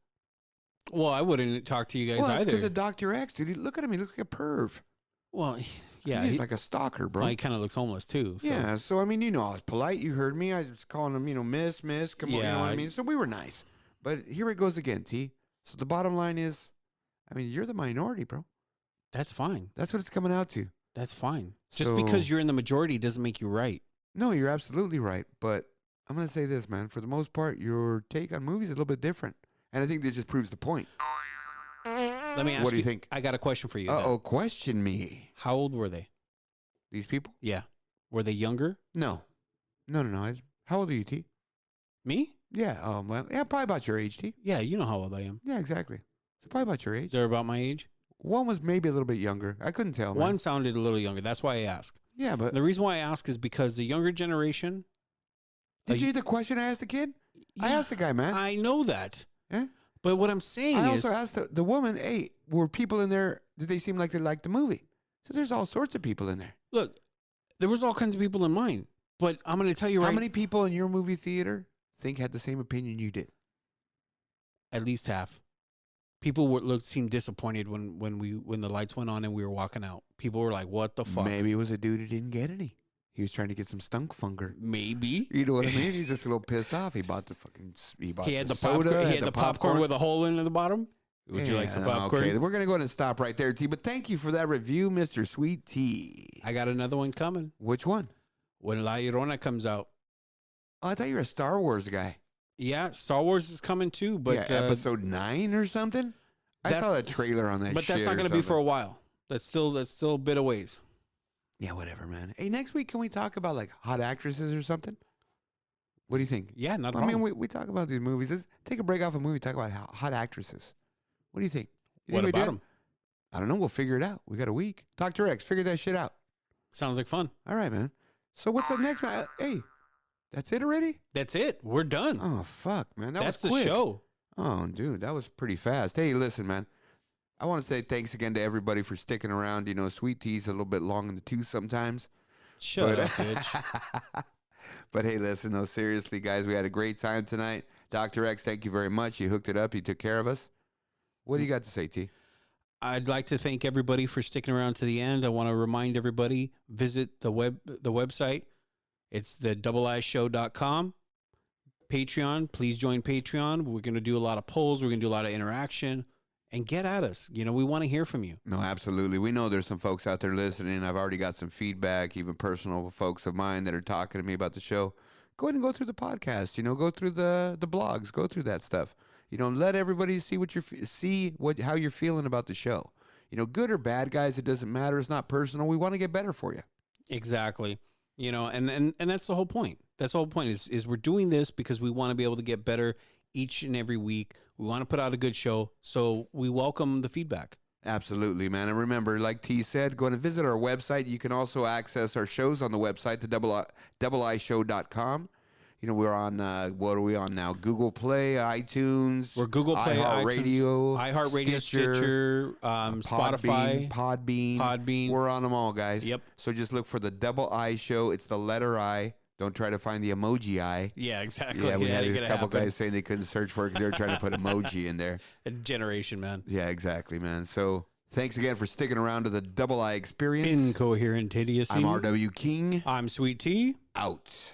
Well, I wouldn't talk to you guys Well, that's either. because of Dr. X, dude. Look at him. He looks like a perv. Well, yeah, he's like a stalker, bro. well, he kind of looks homeless too. So. Yeah, so I mean, I was polite. You heard me. I was calling him, miss, come on, you know what I mean? So we were nice. But here it goes again, T. So the bottom line is, I mean, you're the minority, bro. That's fine. That's what it's coming out to. That's fine. Just So- because you're in the majority doesn't make you right. No, you're absolutely right. But I'm going to say this, man. For the most part, your take on movies is a little bit different. And I think this just proves the point. Let me ask What do you think? I got a question for you. Uh-oh, question me. How old were they? These people? Yeah. Were they younger? No. No. How old are you, T? Me? Yeah, well, yeah, probably about your age, T. Yeah, you know how old I am. Yeah, exactly. So probably about your age. They're about my age. One was maybe a little bit younger. I couldn't tell, man. One sounded a little younger. That's why I asked. Yeah, but The reason why I ask is because the younger generation. did you hear the question I asked the kid? I asked the guy, man. I know that. Yeah? But what I'm saying I is, also asked the woman, hey, were people in there, did they seem like they liked the movie? So there's all sorts of people in there. look, there was all kinds of people in mine. But I'm going to tell you right. How many people in your movie theater had the same opinion you did? At least half. People seemed disappointed when the lights went on and we were walking out. People were like, "What the fuck?" Maybe it was a dude who didn't get any. He was trying to get some stunk funger. Maybe. You know what I mean? He's just a little pissed off. He bought the Popcorn. soda. He had the popcorn with a hole in the bottom. Would you like some popcorn? Okay, we're gonna go ahead and stop right there, T. But thank you for that review, Mr. Sweet T. I got another one coming Which one? when La Llorona comes out. Oh, I thought you were a Star Wars guy. Yeah, Star Wars is coming too, but yeah, episode 9 or something. I saw that trailer on that. But that's not going to be for a while. That's still a bit of ways. Yeah, whatever, man. Hey, next week can we talk about like hot actresses or something? What do you think? Yeah, not. I mean, we talk about these movies. Let's take a break off a movie. Talk about hot actresses. What do you think? What about them? I don't know. We'll figure it out. We got a week. Dr. X, figure that shit out. Sounds like fun. All right, man. So what's up next, man? Hey, that's it already? That's it. We're done. Oh, fuck, man. That's was the quick. show. Oh, dude, that was pretty fast. Hey, listen, man. I want to say thanks again to everybody for sticking around. You know, Sweet Tea's a little bit long in the tooth sometimes. Shut up, bitch. But hey, listen, though, seriously, guys, we had a great time tonight. Dr. X, thank you very much. You hooked it up. You took care of us. What do you got to say, T? I'd like to thank everybody for sticking around to the end. I want to remind everybody, visit the website. It's the doubleishow.com. Patreon, please join Patreon. We're going to do a lot of polls. We're going to do a lot of interaction. And get at us. You know, we want to hear from you. No, absolutely. We know there's some folks out there listening. I've already got some feedback, even personal folks of mine that are talking to me about the show. Go ahead and go through the podcast. You know, go through the blogs. Go through that stuff. You know, let everybody see how you're feeling about the show. You know, good or bad, guys, it doesn't matter. It's not personal. We want to get better for you. Exactly. You know, and that's the whole point. That's the whole point is we're doing this because we want to be able to get better each and every week. We want to put out a good show, so we welcome the feedback. Absolutely, man. And remember, like T said, go and visit our website. You can also access our shows on the website, the doubleishow.com. You know, we're on, what are we on now? Google Play, iTunes. We're Google Play, iHeartRadio, Stitcher, Spotify, Podbean. We're on them all, guys. Yep. So just look for the Double I Show. It's the letter I. Don't try to find the emoji eye. Yeah, exactly. Yeah, we had a couple happen. guys saying they couldn't search for it because they were trying to put emoji in there. A generation, man. Yeah, exactly, man. So thanks again for sticking around to the Double I Experience. Incoherent idiocy. I'm RW King. I'm Sweet Tea. Out.